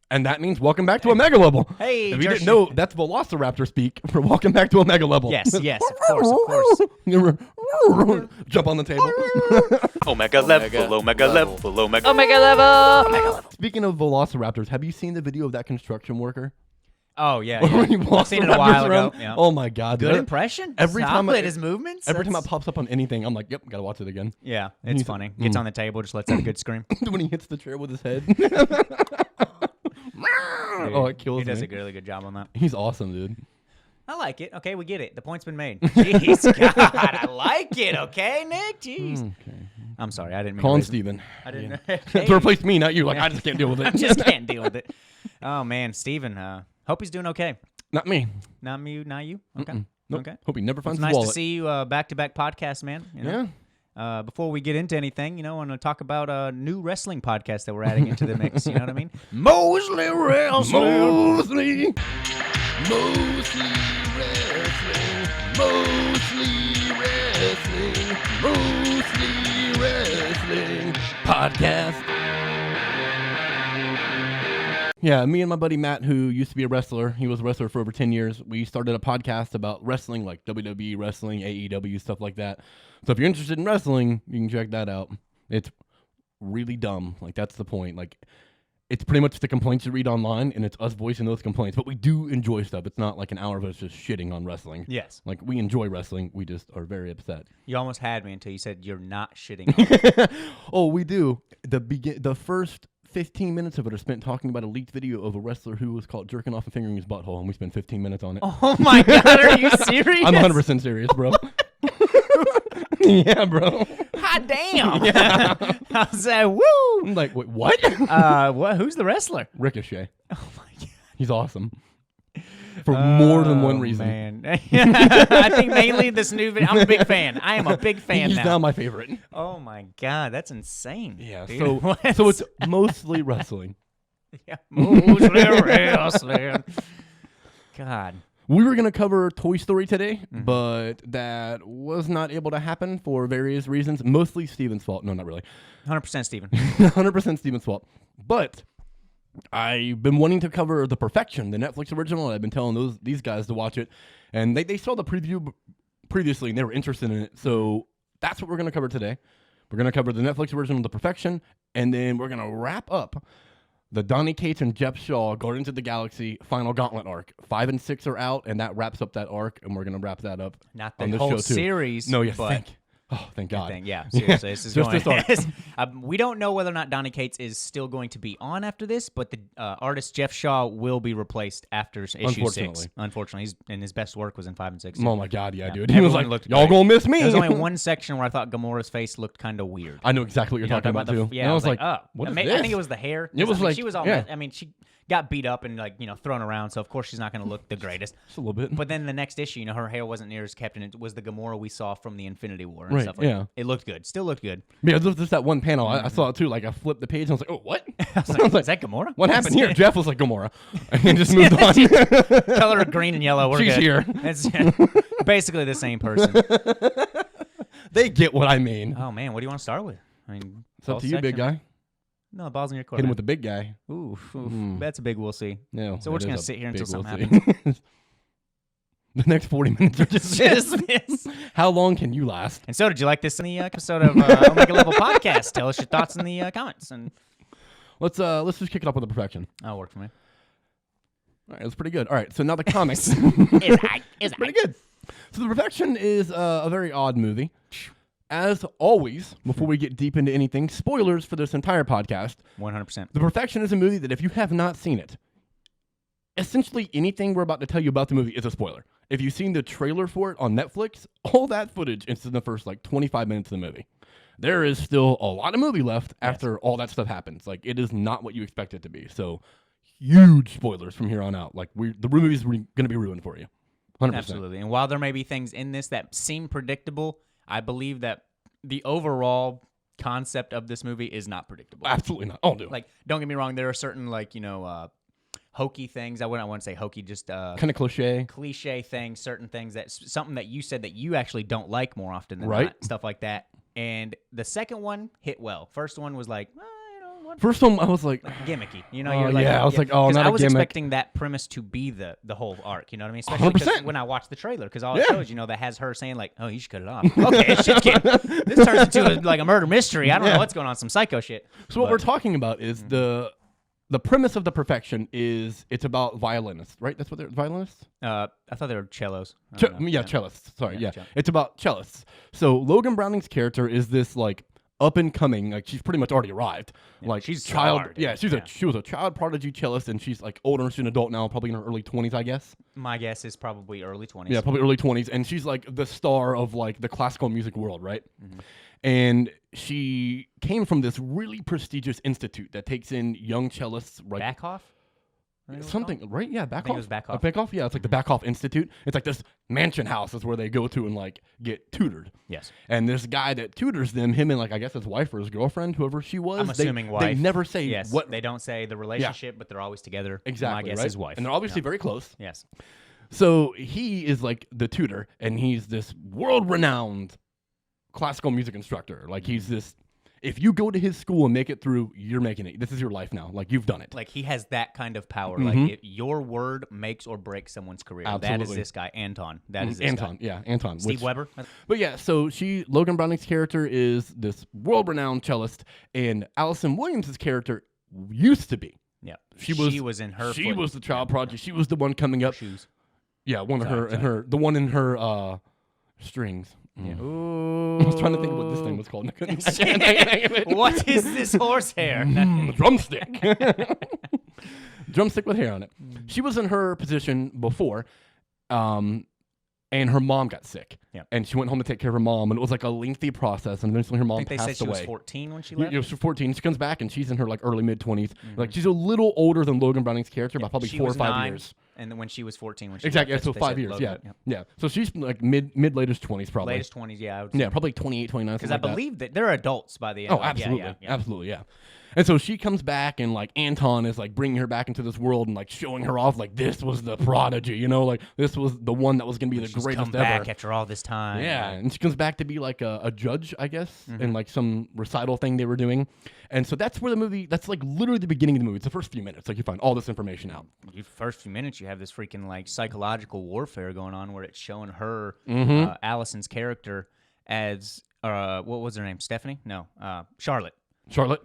And that means welcome back to Omega Level. Hey, if you didn't know, that's Velociraptor speak for welcome back to Omega Level. Yes, of course. Jump on the table. Omega level, Omega level, Omega level. Speaking of Velociraptors, have you seen the video of that construction worker? Oh, yeah. I've seen it a while ago. Yeah. Oh, my God. Good impression. Every time his movements. Every time it pops up on anything, I'm like, yep, got to watch it again. Yeah, it's funny. Gets on the table, just lets out a good scream. When he hits the chair with his head. It kills me. He does a really good job on that. He's awesome, dude. I like it. Okay, we get it. The point's been made. Jeez, God, I like it. Okay, Nick. Jeez. Okay. I'm sorry. I didn't mean Call him to Steven. I didn't. Yeah. To replace me, not you. Like, I just can't deal with it. I just can't deal with it. Oh, man. Steven, hope he's doing okay. Not me. Not me, not you? Okay. Nope. Okay. Hope he never finds It's his nice wallet. to see you back-to-back podcasts, man. You know? Yeah. Before we get into anything, I want to talk about a new wrestling podcast that we're adding into the mix. You know what I mean? Mostly wrestling. Mostly wrestling. Mostly wrestling podcast. Yeah, me and my buddy Matt, who used to be a wrestler, he was a wrestler for over 10 years. We started a podcast about wrestling, like WWE wrestling, AEW, stuff like that. So if you're interested in wrestling, you can check that out. It's really dumb. Like, that's the point. Like, it's pretty much the complaints you read online, and it's us voicing those complaints. But we do enjoy stuff. It's not like an hour of us just shitting on wrestling. Yes. Like, we enjoy wrestling. We just are very upset. You almost had me until you said you're not shitting. Oh, we do. The first 15 minutes of it are spent talking about a leaked video of a wrestler who was caught jerking off and fingering his butthole, and we spent 15 minutes on it. Oh, my God. Are you serious? I'm 100% serious, bro. Yeah, bro. Hot damn. Yeah. I was like, woo. I'm like, wait, what? Who's the wrestler? Ricochet. Oh, my God. He's awesome. For more than one reason. Man. I think mainly this new video. I'm a big fan. I am a big fan He's now. now my favorite. Oh, my God. That's insane. Yeah, dude. so it's mostly wrestling. Yeah, mostly wrestling. God. We were going to cover Toy Story today, but that was not able to happen for various reasons. Mostly Steven's fault. No, not really. 100% Steven. 100% Steven's fault. But I've been wanting to cover The Perfection, the Netflix original. I've been telling these guys to watch it, and they saw the preview previously, and they were interested in it. So that's what we're going to cover today. We're going to cover the Netflix original, The Perfection, and then we're going to wrap up the Donnie Cates and Geoff Shaw Guardians of the Galaxy final Gauntlet arc. 5 and 6 are out, and that wraps up that arc, and we're going to wrap that up. Not the on this whole show too. series. No, yes, but thank God. Yeah, seriously. This is Just going. this arc. We don't know whether or not Donnie Cates is still going to be on after this, but the artist Geoff Shaw will be replaced after issue 6. Unfortunately, his best work was in 5 and 6. Oh my God, yeah, dude. He Everyone was looked like, y'all great. gonna miss me. There's only one section where I thought Gamora's face looked kind of weird. I know exactly what you're talking about too. Yeah, And I was like, oh, what is I this? think it was the hair. It was like, she was all. yeah. I mean, she got beat up and thrown around, so of course she's not going to look the greatest. Just a little bit. But then the next issue, her hair wasn't near as kept, and it was the Gamora we saw from the Infinity War and Right, stuff like yeah. that. It looked good. Still looked good. Yeah, there's just that one panel. I saw it too. Like, I flipped the page and I was like, oh, what? I was like, is that Gamora? What happened here? Geoff was like, Gamora. And then just moved on. Color green and yellow. We're She's good. here. It's basically the same person. They get what I mean. Oh, man. What do you want to start with? I mean, It's up to you, big guy. No, the ball's in your court. Hit him man. with the big guy. Oof. That's a big we'll see. No, So we're just it going is to a sit here until big something we'll see. happens. The next 40 minutes are just this. How long can you last? And so, did you like this in the episode of Omega Level Podcast? Tell us your thoughts in the comments. And Let's just kick it up with The Perfection. that'll work for me. All right, that's pretty good. All right, so now the comics. Is Pretty good. So The Perfection is a very odd movie. As always, before we get deep into anything, spoilers for this entire podcast. 100%. The Perfection is a movie that if you have not seen it, essentially anything we're about to tell you about the movie is a spoiler. If you've seen the trailer for it on Netflix, all that footage is in the first 25 minutes of the movie. There is still a lot of movie left after all that stuff happens. Like, it is not what you expect it to be. So, huge spoilers from here on out. Like, the movie's going to be ruined for you. 100%. Absolutely. And while there may be things in this that seem predictable, I believe that the overall concept of this movie is not predictable. Absolutely not. Oh, no. Like, don't get me wrong, there are certain, hokey things. I wouldn't want to say hokey, just kind of cliche things, certain things something that you said that you actually don't like more often than not, stuff like that. And the second one hit well. First one was like, one? First film, I was like, Gimmicky. You know, you're like, yeah, I was like, oh, not I a was gimmick. expecting that premise to be the whole arc. You know what I mean? Especially 'cause 100%. when I watched the trailer, because all it shows, that has her saying like, "Oh, you should cut it off." Okay, shit, kid. This turns into like a murder mystery. I don't know what's going on, some psycho shit. So what we're talking about is the premise of The Perfection is it's about violinists, right? That's what they're violinists. I thought they were cellos. I don't know. Cellists. Sorry, yeah. cello. It's about cellists. So Logan Browning's character is this like up and coming, like she's pretty much already arrived. Like she's child. hard, Yeah, dude. she was a child prodigy cellist, and she's like older. She's an adult now, probably in her early 20s, I guess. My guess is probably early 20s. Yeah, probably early 20s, and she's like the star of like the classical music world, right? And she came from this really prestigious institute that takes in young cellists, right? Backhoff? Something, right? Yeah, Backhoff. think it was Backhoff. Backhoff, yeah. It's like the Backhoff Institute. It's like this mansion house is where they go to and like get tutored. Yes. And this guy that tutors them, him and like I guess his wife or his girlfriend, whoever she was. I'm assuming wife. They never say Yes. what. They don't say the relationship, but they're always together. Exactly. My guess right? is wife. And they're obviously very close. Yes. So he is like the tutor, and he's this world-renowned classical music instructor. Like he's this. If you go to his school and make it through, you're making it. This is your life now. Like you've done it. Like he has that kind of power. Like your word makes or breaks someone's career. That is Absolutely. this guy, Anton. That is this Anton. guy. Yeah, Anton. Steve Weber. But yeah, so Logan Browning's character is this world-renowned cellist, and Allison Williams' character used to be. Yeah. She was in her. She was the child prodigy. She was the one coming up. Shoes. Yeah, one of Sorry. her the one in her strings. Yeah. I was trying to think of what this thing was called. What is this horsehair? Drumstick. Drumstick with hair on it. She was in her position before, and her mom got sick. Yeah. And she went home to take care of her mom, and it was like a lengthy process, and eventually her mom I think they passed said she away. was 14 when she Yeah, left. she was 14. She comes back, and she's in her like early mid-20s. Like she's a little older than Logan Browning's character by probably She 4 or was 5 9, years. and then when she was 14, when she Exactly. left, So that's what 5 they years. said, Yeah. Logan. Yeah. So she's like mid-latest 20s probably. Latest 20s, yeah. I would Yeah, probably 28, 29. because I believe that they're adults by the end. Oh, absolutely. Absolutely, yeah. And so she comes back, and like Anton is like bringing her back into this world and like showing her off like this was the prodigy, like this was the one that was going to be the She's greatest come back ever. after all this time. Yeah, and she comes back to be like a judge, I guess, in like some recital thing they were doing. And so that's where the movie, that's like literally the beginning of the movie. It's the first few minutes. Like you find all this information out. You first few minutes, you have this freaking like psychological warfare going on where it's showing her, Allison's character as what was her name? Stephanie? No, Charlotte. Charlotte?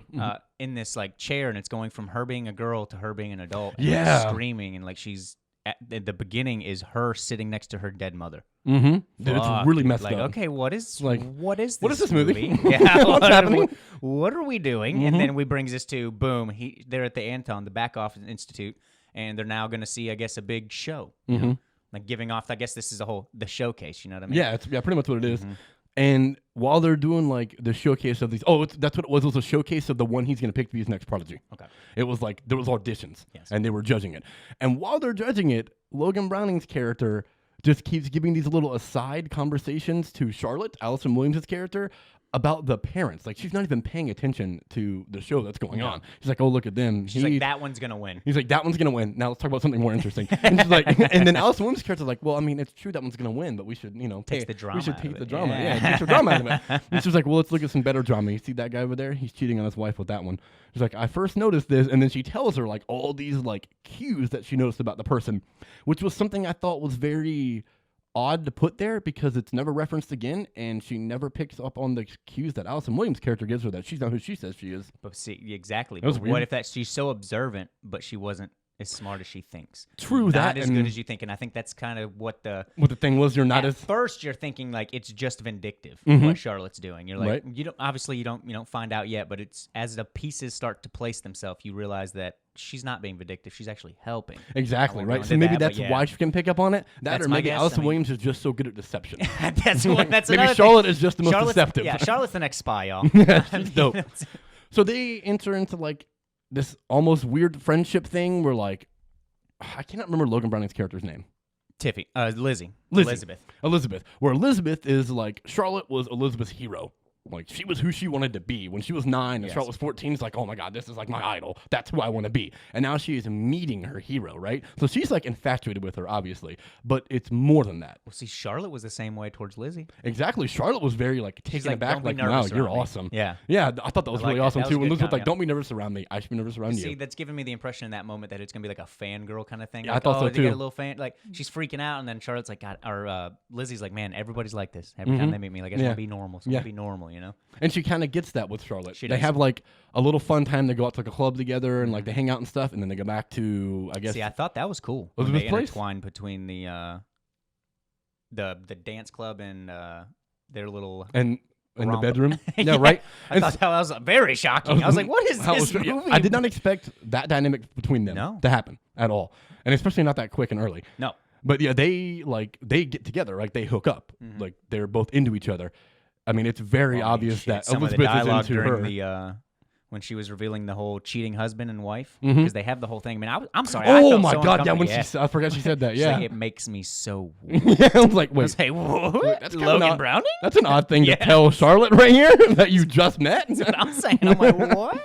In this like chair, and it's going from her being a girl to her being an adult. And Yeah. screaming, and like she's at the beginning is her sitting next to her dead mother. Dude, it's Fuck, really dude. messed like, up. Okay, what is Like, what is what is this movie? Yeah, What's happening? What are we doing? And then we brings us to boom. They're at the Anton, the Back Office Institute, and they're now going to see, I guess, a big show. You know? Like giving off. I guess this is the showcase. You know what I mean? Yeah, it's pretty much what it is. And while they're doing like the showcase of these, that's what it was. It was a showcase of the one he's going to pick to be his next prodigy. Okay. It was like there was auditions, Yes. and they were judging it. And while they're judging it, Logan Browning's character just keeps giving these little aside conversations to Charlotte, Allison Williams' character, about the parents. Like she's not even paying attention to the show that's going on. She's like, "Oh, look at them." She's like, that one's gonna win. He's like, "That one's gonna win." Now let's talk about something more interesting. And she's like, and then Allison Williams' character's like, "Well, I mean, it's true that one's gonna win, but we should, Takes the drama We should out take of the it. drama. Yeah. Yeah, take the drama out of it." And she's like, "Well, let's look at some better drama. You see that guy over there? He's cheating on his wife with that one." She's like, "I first noticed this," and then she tells her like all these like cues that she noticed about the person, which was something I thought was very odd to put there because it's never referenced again, and she never picks up on the cues that Allison Williams' character gives her that she's not who she says she is. But see, exactly. That was But weird. what if she's so observant, but she wasn't as smart as she thinks? True Not that, as and good as you think, and I think that's kind of what the. What the thing was, you're not At as first, you're thinking like it's just vindictive what Charlotte's doing. You're like, Right. you don't find out yet, but it's as the pieces start to place themselves, you realize that she's not being vindictive. She's actually helping. exactly won't right. go So into maybe that, but that's yeah. why she can pick up on it. That That's or my maybe guess. Allison I mean- Williams is just so good at deception. That's maybe another Charlotte thing. is just the most deceptive. Yeah, Charlotte's the next spy, y'all. She's dope. So they enter into like this almost weird friendship thing where like I cannot remember Logan Browning's character's name. Lizzie. Elizabeth. Where Elizabeth is like Charlotte was Elizabeth's hero. like she was who she wanted to be when she was 9 and Charlotte was 14. It's like, oh my God, this is like my idol. That's who I want to be. And now she is meeting her hero, right? So she's like infatuated with her, obviously, but it's more than that. Well, see, Charlotte was the same way towards Lizzie. Exactly. Charlotte was very like taken aback, like, wow, you're awesome. Yeah. Yeah, I thought that was really awesome too. When Liz was like, yeah. don't be nervous around me. I should be nervous around you. See, that's giving me the impression in that moment that it's gonna be like a fangirl kind of thing. Yeah, like, I thought so they too. get a little fan, like she's freaking out, and then Charlotte's like, God, or Lizzie's like, man, everybody's like this. Every time they meet me, like, I just want to be normal. It's gonna be normal, you know. And she kind of gets that with Charlotte. She they does. have like a little fun time. They go out to like a club together and like they hang out and stuff, and then they go back to, I guess. See, I thought that was cool. Was When it they this place? intertwined between the dance club and their little And in the romp. bedroom. Yeah, right. I thought that was very shocking. I was like, what is this movie? I did not expect that dynamic between them to happen at all, and especially not that quick and early. No. But yeah, they get together, like they hook up, like they're both into each other. I mean, it's very obvious that some Elizabeth of the dialogue is into during her. the when she was revealing the whole cheating husband and wife, because they have the whole thing. I mean, I'm sorry. I Oh felt my so God! Yeah, uncomfortable. when I forgot she said that. She's Yeah, like, it makes me so. yeah. I was like, I wait, was like, what? that's kinda Logan not- Browning? that's an odd thing Yeah. to tell Charlotte right here that you just met. That's what I'm saying. I'm like, what?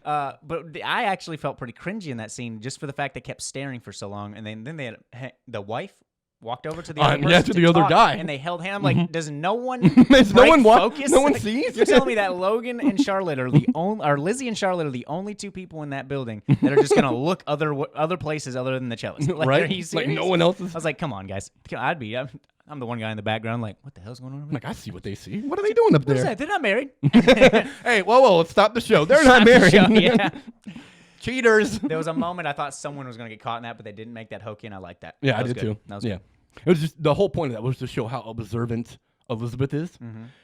But I actually felt pretty cringy in that scene just for the fact they kept staring for so long, and then they had the wife walked over to the other person to the other talk, guy. and they held hands. I'm like, does no one Does no break one what? focus? No one Like, sees? You're telling me that Logan and Charlotte are the only, or Lizzie and Charlotte are the only two people in that building that are just gonna look other places other than the cellist, like, Right? Are you Like serious? no one else is. I was like, come on, guys. I'm the one guy in the background, like, what the hell's going on? I'm like, I see what they see. What are they doing up What is there? that? They're not married. Hey, whoa, let's stop the show. They're not Stop the married. show, yeah. Cheaters. There was a moment I thought someone was going to get caught in that, but they didn't make that hook in. I like that. Yeah, That I was did good. too. That was Yeah, good. it was just the whole point of that was to show how observant Elizabeth is,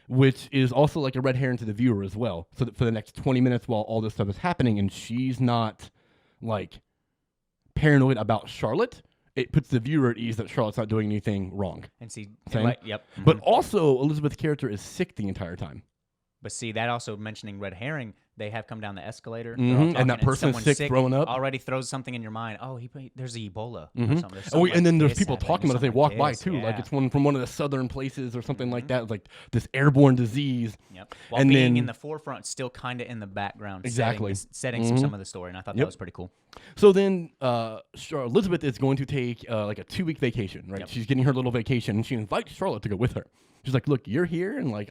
which is also like a red herring to the viewer as well. So that for the next 20 minutes while all this stuff is happening, and she's not like paranoid about Charlotte, it puts the viewer at ease that Charlotte's not doing anything wrong. And see, Same. yep. But also, Elizabeth's character is sick the entire time. But see, that also mentioning red herring, they have come down the escalator. they're all And talking, that person is someone's sick, throwing up. already throws something in your mind. Oh, there's Ebola or something. There's Oh, and then there's this people happening, talking about it as they something walk like by this. too. Like Yeah. it's one from one of the southern places or something like that. It's like this airborne disease. Yep. While and being then- in the forefront, still kind of in the background. Exactly. Setting some of the story, and I thought that was pretty cool. So then Elizabeth is going to take like a 2-week vacation, right? Yep. She's getting her little vacation, and she invites Charlotte to go with her. She's like, look, you're here, and like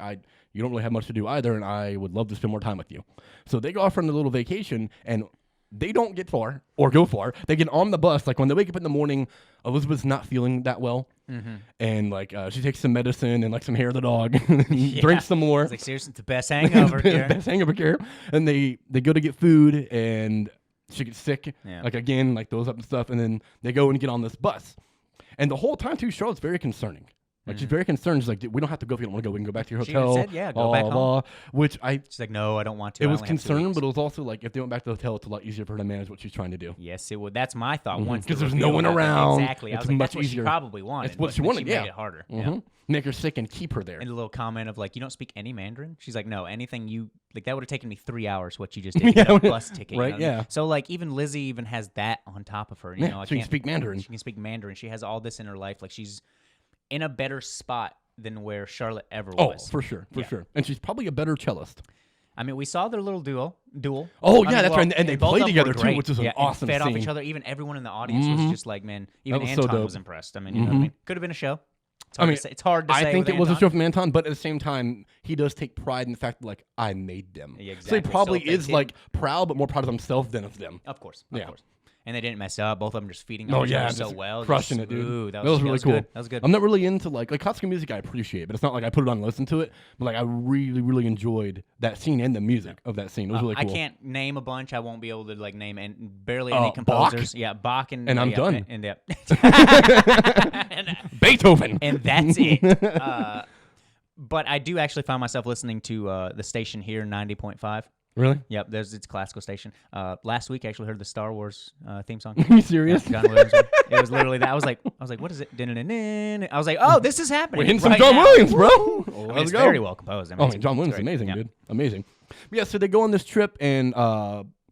you don't really have much to do either, and I would love to spend more time with you. So they go off on a little vacation, and they don't get far or go far. They get on the bus. Like when they wake up in the morning, Elizabeth's not feeling that well, and like she takes some medicine and like some hair of the dog, and drinks some more. It's like, seriously, it's the best hangover here. Best hangover care. And they go to get food, and she gets sick, like again, like throws up and stuff, and then they go and get on this bus. And the whole time too, Charlotte's very concerning. Like she's very concerned. She's like, we don't have to go if you don't want to go. We can go back to your She hotel. even said, yeah, go back home. blah. Which She's like, no, I don't want to. it I was only have 2 concerned, weeks. but it was also like if they went back to the hotel, it's a lot easier for her to manage what she's trying to do. Yes, it would. That's my thought. Once Because the there's no reveal one happened. around. Exactly. I It's was like, much that's what easier. she probably wanted. It's what but she then wanted, She yeah. made it harder. Make her sick and keep her there. And a little comment of like, you don't speak any Mandarin? She's like, no, anything you like that would have taken me 3 hours. What you just did, Yeah, get a bus ticket, right, you know what I mean? yeah. So like, even Lizzie even has that on top of her. You know, I she can can't speak Mandarin. She can speak Mandarin. She has all this in her life. Like she's in a better spot than where Charlotte ever was. For sure, for sure. And she's probably a better cellist. I mean, we saw their little duel. Oh, I yeah, mean, that's right. And they both play of them together, were too, great. which is an and awesome fed off scene. each other. Even everyone in the audience was just like, man. Even was so Anton dope. was impressed. I mean, you know what I mean? Could have been a show. It's hard to say. I think with it was a Anton. show from Anton, but at the same time, he does take pride in the fact that, like, I made them. Yeah, So he exactly. probably So if they is, did- like, proud, but more proud of himself than of them. Of course. Yeah. Of course. And they didn't mess up. Both of them just feeding Oh, on each yeah, other so just well. crushing just it, dude. smooth. That was really cool. Good. That was good. I'm not really into, like classical music I appreciate, but it's not like I put it on and listen to it. But, like, I really, really enjoyed that scene and the music of that scene. It was really cool. I can't name a bunch. I won't be able to like name barely any composers. Bach? Yeah, Bach and I'm yeah, done. And, Beethoven. and that's it. But I do actually find myself listening to the station here, 90.5. Really? Yep, it's a classical station. Last week I actually heard the Star Wars theme song. Are you serious? John Williams. It was literally that. I was like, what is it? Dun-dun-dun-dun. I was like, oh, this is happening. We're hitting some right John now. Williams, bro. I mean, Let's it's go. very well composed. Oh, man, John Williams is It's great. amazing, Yeah. dude. Amazing. Yeah, so they go on this trip, and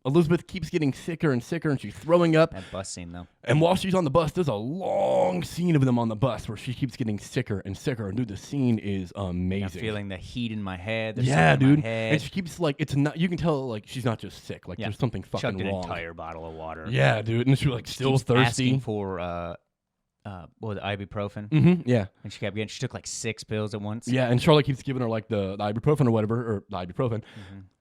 Elizabeth keeps getting sicker and sicker, and she's throwing up. That bus scene, though. And while she's on the bus, there's a long scene of them on the bus where she keeps getting sicker and sicker. And dude, the scene is amazing. I'm feeling the heat in my head. Yeah, dude. My head. And she keeps like, it's not. You can tell like she's not just sick. Like there's something fucking Chugged wrong. an entire bottle of water. Yeah, dude. And she's like still keeps thirsty. asking for what was it, ibuprofen? Mm-hmm. Yeah. And she took like 6 pills at once. Yeah, and Charlotte keeps giving her like the ibuprofen or whatever, or the ibuprofen.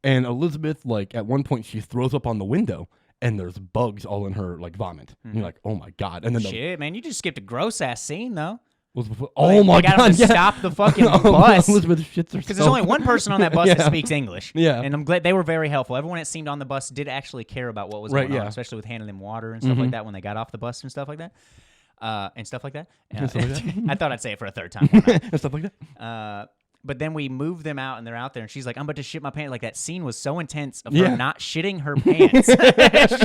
And Elizabeth, like at one point, she throws up on the window, and there's bugs all in her like vomit. And you're like, oh my god! And then Shit, man, you just skipped a gross ass scene though. Oh my They got god! him to stop the fucking bus. Elizabeth shits herself. Because there's only one person on that bus that speaks English. Yeah. And I'm glad they were very helpful. Everyone that seemed on the bus did actually care about what was going on, especially with handing them water and stuff like that when they got off the bus and stuff like that. And stuff like that. I thought I'd say it for a third time. and stuff like that. But then we move them out, and they're out there, and she's like, I'm about to shit my pants. Like, that scene was so intense of her not shitting her pants.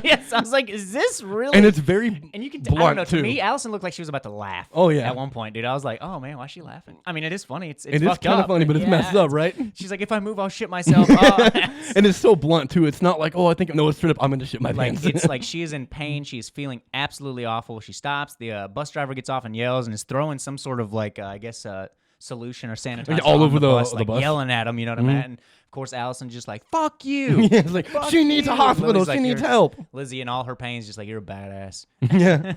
Yes, I was like, is this really? And it's very And you can blunt, I don't know, too. to me, Allison looked like she was about to laugh. Oh, yeah. At one point, dude. I was like, oh, man, why is she laughing? I mean, it is funny. It's It is fucked kind up. of funny, but it's messed up, right? She's like, if I move, I'll shit myself. Oh. And it's so blunt, too. It's not like, oh, I think, no, it's straight up, I'm going to shit my Like, pants. it's like she is in pain. She is feeling absolutely awful. She stops. The bus driver gets off and yells and is throwing some sort of, like, I guess, solution or sanitizer all on over the bus, the like bus. yelling at him, you know what I mean? And of course, Allison's just like, fuck you. Yeah, it's like, Fuck she needs you. a hospital. Lily's She like, needs "You're-" help. Lizzie, in all her pains, just like, you're a badass. Yeah.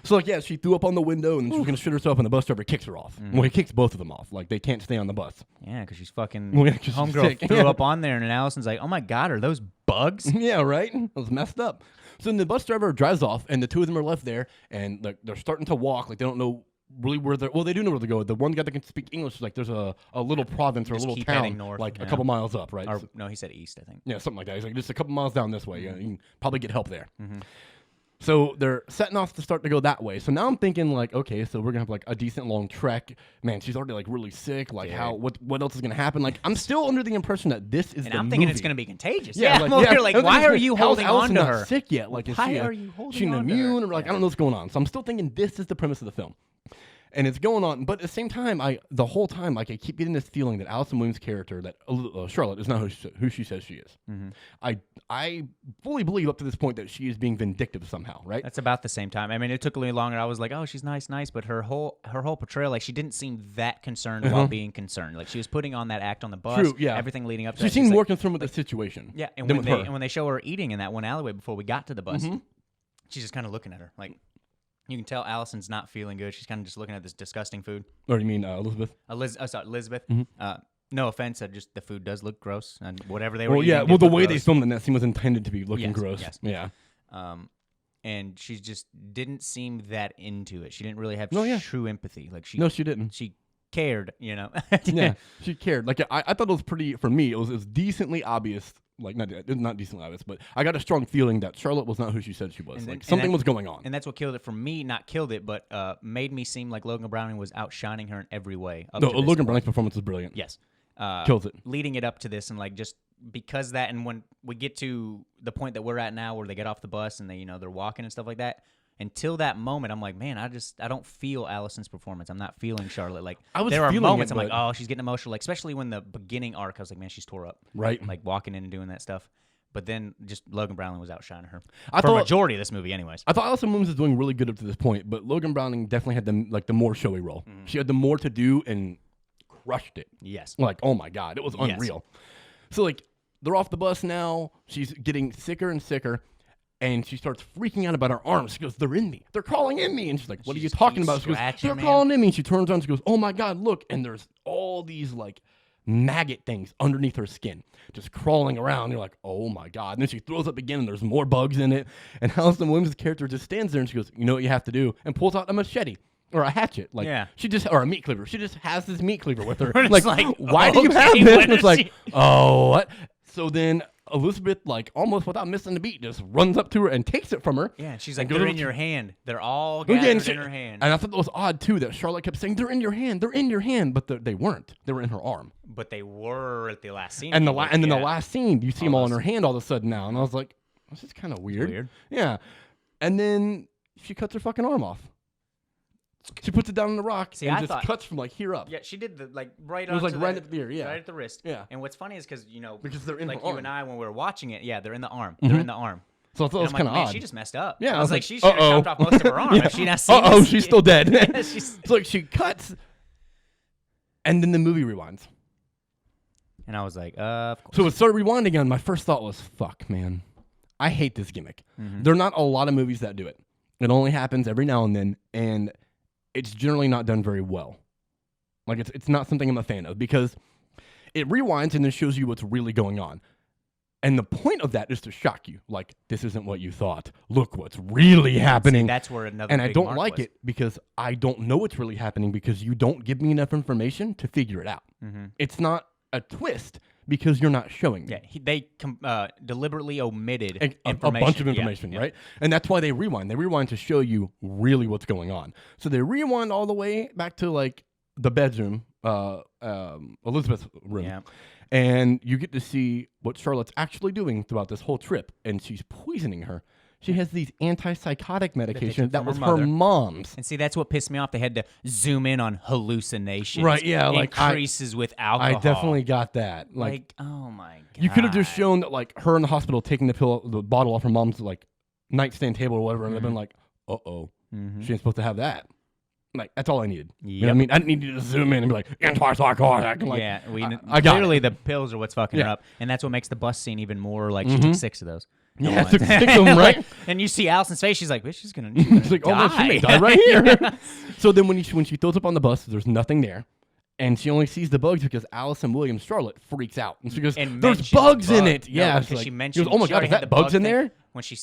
So, like, yeah, she threw up on the window, and she was going to shit herself, and the bus driver kicks her off. Well, he kicks both of them off. Like, they can't stay on the bus. Yeah, because she's fucking Well, yeah, 'cause she's homegirl sick. threw Yeah. up on there, and then Allison's like, oh my God, are those bugs? Yeah, right? It was messed up. So then the bus driver drives off, and the two of them are left there, and like they're starting to walk. Like, they don't know really where they're... Well, they do know where to go. The one guy that can speak English is like, there's a little province or a Just little keep town, heading north, like a yeah. couple miles up, right? Or, So- no, he said east, I think. yeah, something like that. He's like, just a couple miles down this way. You can probably get help there. So they're setting off to start to go that way. So now I'm thinking like, okay, so we're gonna have like a decent long trek. Man, she's already like really sick. Like how what else is gonna happen? Like I'm still under the impression that this is And the I'm thinking movie. it's going to be contagious. Yeah, I'm over here like, and why then are it's you like, how's holding on Allison to not her? sick yet? Like, is Why she are you holding she on to immune? her? Or like, I don't know what's going on. So I'm still thinking this is the premise of the film. And it's going on, but at the same time, the whole time, like I keep getting this feeling that Allison Williams' character, that Charlotte, is not who she says she is. I fully believe up to this point that she is being vindictive somehow, right? That's about the same time. I mean, it took a little longer. I was like, oh, she's nice, but her whole portrayal, like she didn't seem that concerned while being concerned. Like she was putting on that act on the bus. True, yeah. Everything leading up to She that. seemed She's more like, concerned with the situation. yeah, and than when with her. when they show her eating in that one alleyway before we got to the bus, she's just kind of looking at her. Like you can tell Allison's not feeling good. She's kind of just looking at this disgusting food. Or you mean Elizabeth? Elizabeth. Mm-hmm. No offense, just the food does look gross, and whatever they were Well, eating. yeah. did Well, the look way gross. they filmed in that scene was intended to be looking Yes, gross. yes. Yeah. And she just didn't seem that into it. She didn't really have No, yeah. true empathy. Like No, she didn't. she cared, you know. Yeah, she cared. Like I thought it was pretty. For me, it was decently obvious. Like not decently obvious, but I got a strong feeling that Charlotte was not who she said she was. And then- Like something and was going on. And that's what killed it for me. Not killed it, but made me seem like Logan Browning was outshining her in every way. Up No, to this Logan point. Browning's performance was brilliant. Yes. Kills it. Leading it up to this, and like just because that, and when we get to the point that we're at now, where they get off the bus and they're walking and stuff like that. Until that moment, I'm like, man, I don't feel Allison's performance. I'm not feeling Charlotte. Like I was there are feeling moments it, I'm like, but- oh, she's getting emotional. Like especially when the beginning arc, I was like, man, she's tore up. Right. Like walking in and doing that stuff. But then just Logan Browning was outshining her. I For a thought- majority of this movie, anyways. I thought Allison Williams was doing really good up to this point, but Logan Browning definitely had the more showy role. She had the more to do and crushed it. Yes. Like, oh my God, it was Yes. unreal. So like they're off the bus now. She's getting sicker and sicker. And she starts freaking out about her arms. She goes, they're in me. They're crawling in me. And she's like, what She are you just talking keeps about? She goes, scratching, they're man. crawling in me. And she turns around. She goes, oh my God, look. And there's all these like maggot things underneath her skin just crawling around. You're like, oh my God. And then she throws up again and there's more bugs in it. And Allison Williams' character just stands there and she goes, you know what you have to do? And pulls out a machete. Or a hatchet, like Yeah. or a meat cleaver. She just has this meat cleaver with her. It's like, like, why do you okay, have this? what And it's is like, she- oh, what? So then Elizabeth, like almost without missing the beat, just runs up to her and takes it from her. Yeah, and she's And like, goes they're over in to- your hand. They're all Oh, gathered yeah, and she- in her hand. And I thought that was odd too that Charlotte kept saying they're in your hand, they're in your hand, but they weren't. They were in her arm. But they were at the last scene. And the like, and then yeah. the last scene, you see them all in those- her hand all of a sudden now, and I was like, this is kind of weird. weird. Yeah. And then she cuts her fucking arm off. She puts it down on the rock See, and I just thought- cuts from like here up. Yeah, she did the like right. It was like onto right the- at the ear, yeah. right at the wrist. Yeah. And what's funny is because Because they're in like her you arm. and I when we were watching it, yeah, they're in the arm. Mhm. They're in the arm. So I thought it And was I'm kind like, of man, odd. she just messed up. Yeah, I was like, like, she should have uh-oh. chopped off most of her arm. Yeah. If she not seen Uh-oh, this. she's still dead. Yeah, she's- So like she cuts, and then the movie rewinds. And I was like, of course. So it started rewinding again. My first thought was, fuck, man. I hate this gimmick. Mhm. There are not a lot of movies that do it. It only happens every now and then, and it's generally not done very well. Like, it's not something I'm a fan of, because it rewinds and then shows you what's really going on. And the point of that is to shock you. Like, this isn't what you thought. Look what's really happening. See, that's where another And I big don't mark like was. it because I don't know what's really happening because you don't give me enough information to figure it out. Mhm. It's not a twist because you're not showing me. Yeah, they deliberately omitted A information. bunch of Yeah, information, yeah. right? And that's why they rewind. They rewind to show you really what's going on. So they rewind all the way back to like the bedroom, Elizabeth's room. Yeah. And you get to see what Charlotte's actually doing throughout this whole trip. And she's poisoning her. She has these antipsychotic medications took that from was her her mother. mom's. And see, that's what pissed me off. They had to zoom in on hallucinations. Right, yeah, like, increases with alcohol. I definitely got that. like, oh my god. You could have just shown that, like, her in the hospital taking the bottle off her mom's, like, nightstand table or whatever, and I've been like, uh-oh, Mhm. she ain't supposed to have that. Like, that's all I needed. You know what I Yep. mean? I didn't need you to zoom in and be like, antipsychotic. Like, yeah, I got clearly it. the pills are what's fucking her Yeah. up, and that's what makes the bus scene even more like she Mhm. took 6 of those. No Yeah, one. took 6 of them, right? Like, and you see Allison's face; she's like, "Bitch, she's gonna, It's like, oh, no, she may die right here. Yeah. So then when she throws up on the bus, there's nothing there. And she only sees the bugs because Allison Williams, Charlotte, freaks out. And she goes, And there's mentions bugs in bug. it. No, Yeah. because she's she like, mentioned. goes, oh my she God, already is had that the bugs bug in thing there? when she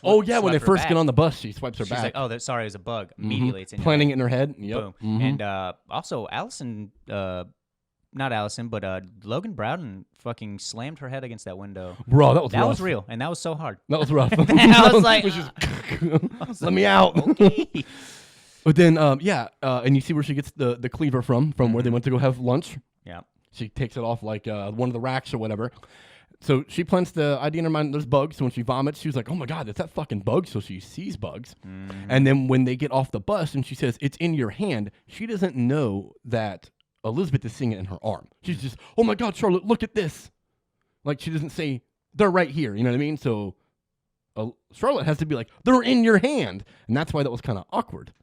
Oh, yeah, when they swept her first back. get on the bus, she swipes her She's back. like, "Oh, sorry, it was a bug." Mhm. Immediately, it's in your Planting head. it in her head. Yep. Boom. Mhm. And also, Allison, not Allison, but Logan Browning fucking slammed her head against that window. Bro, that was That rough. was real, and that was so hard. That was rough. I was like, let me out. Okay. But then, and you see where she gets the cleaver from where they went to go have lunch. Yeah. She takes it off like one of the racks or whatever. So she plants the idea in her mind, there's bugs. So when she vomits, she's like, oh my God, it's that fucking bug. So she sees bugs. And then when they get off the bus and she says, it's in your hand, she doesn't know that Elizabeth is seeing it in her arm. She's just, oh my God, Charlotte, look at this. Like, she doesn't say, they're right here. You know what I mean? So Charlotte has to be like, they're in your hand. And that's why that was kind of awkward.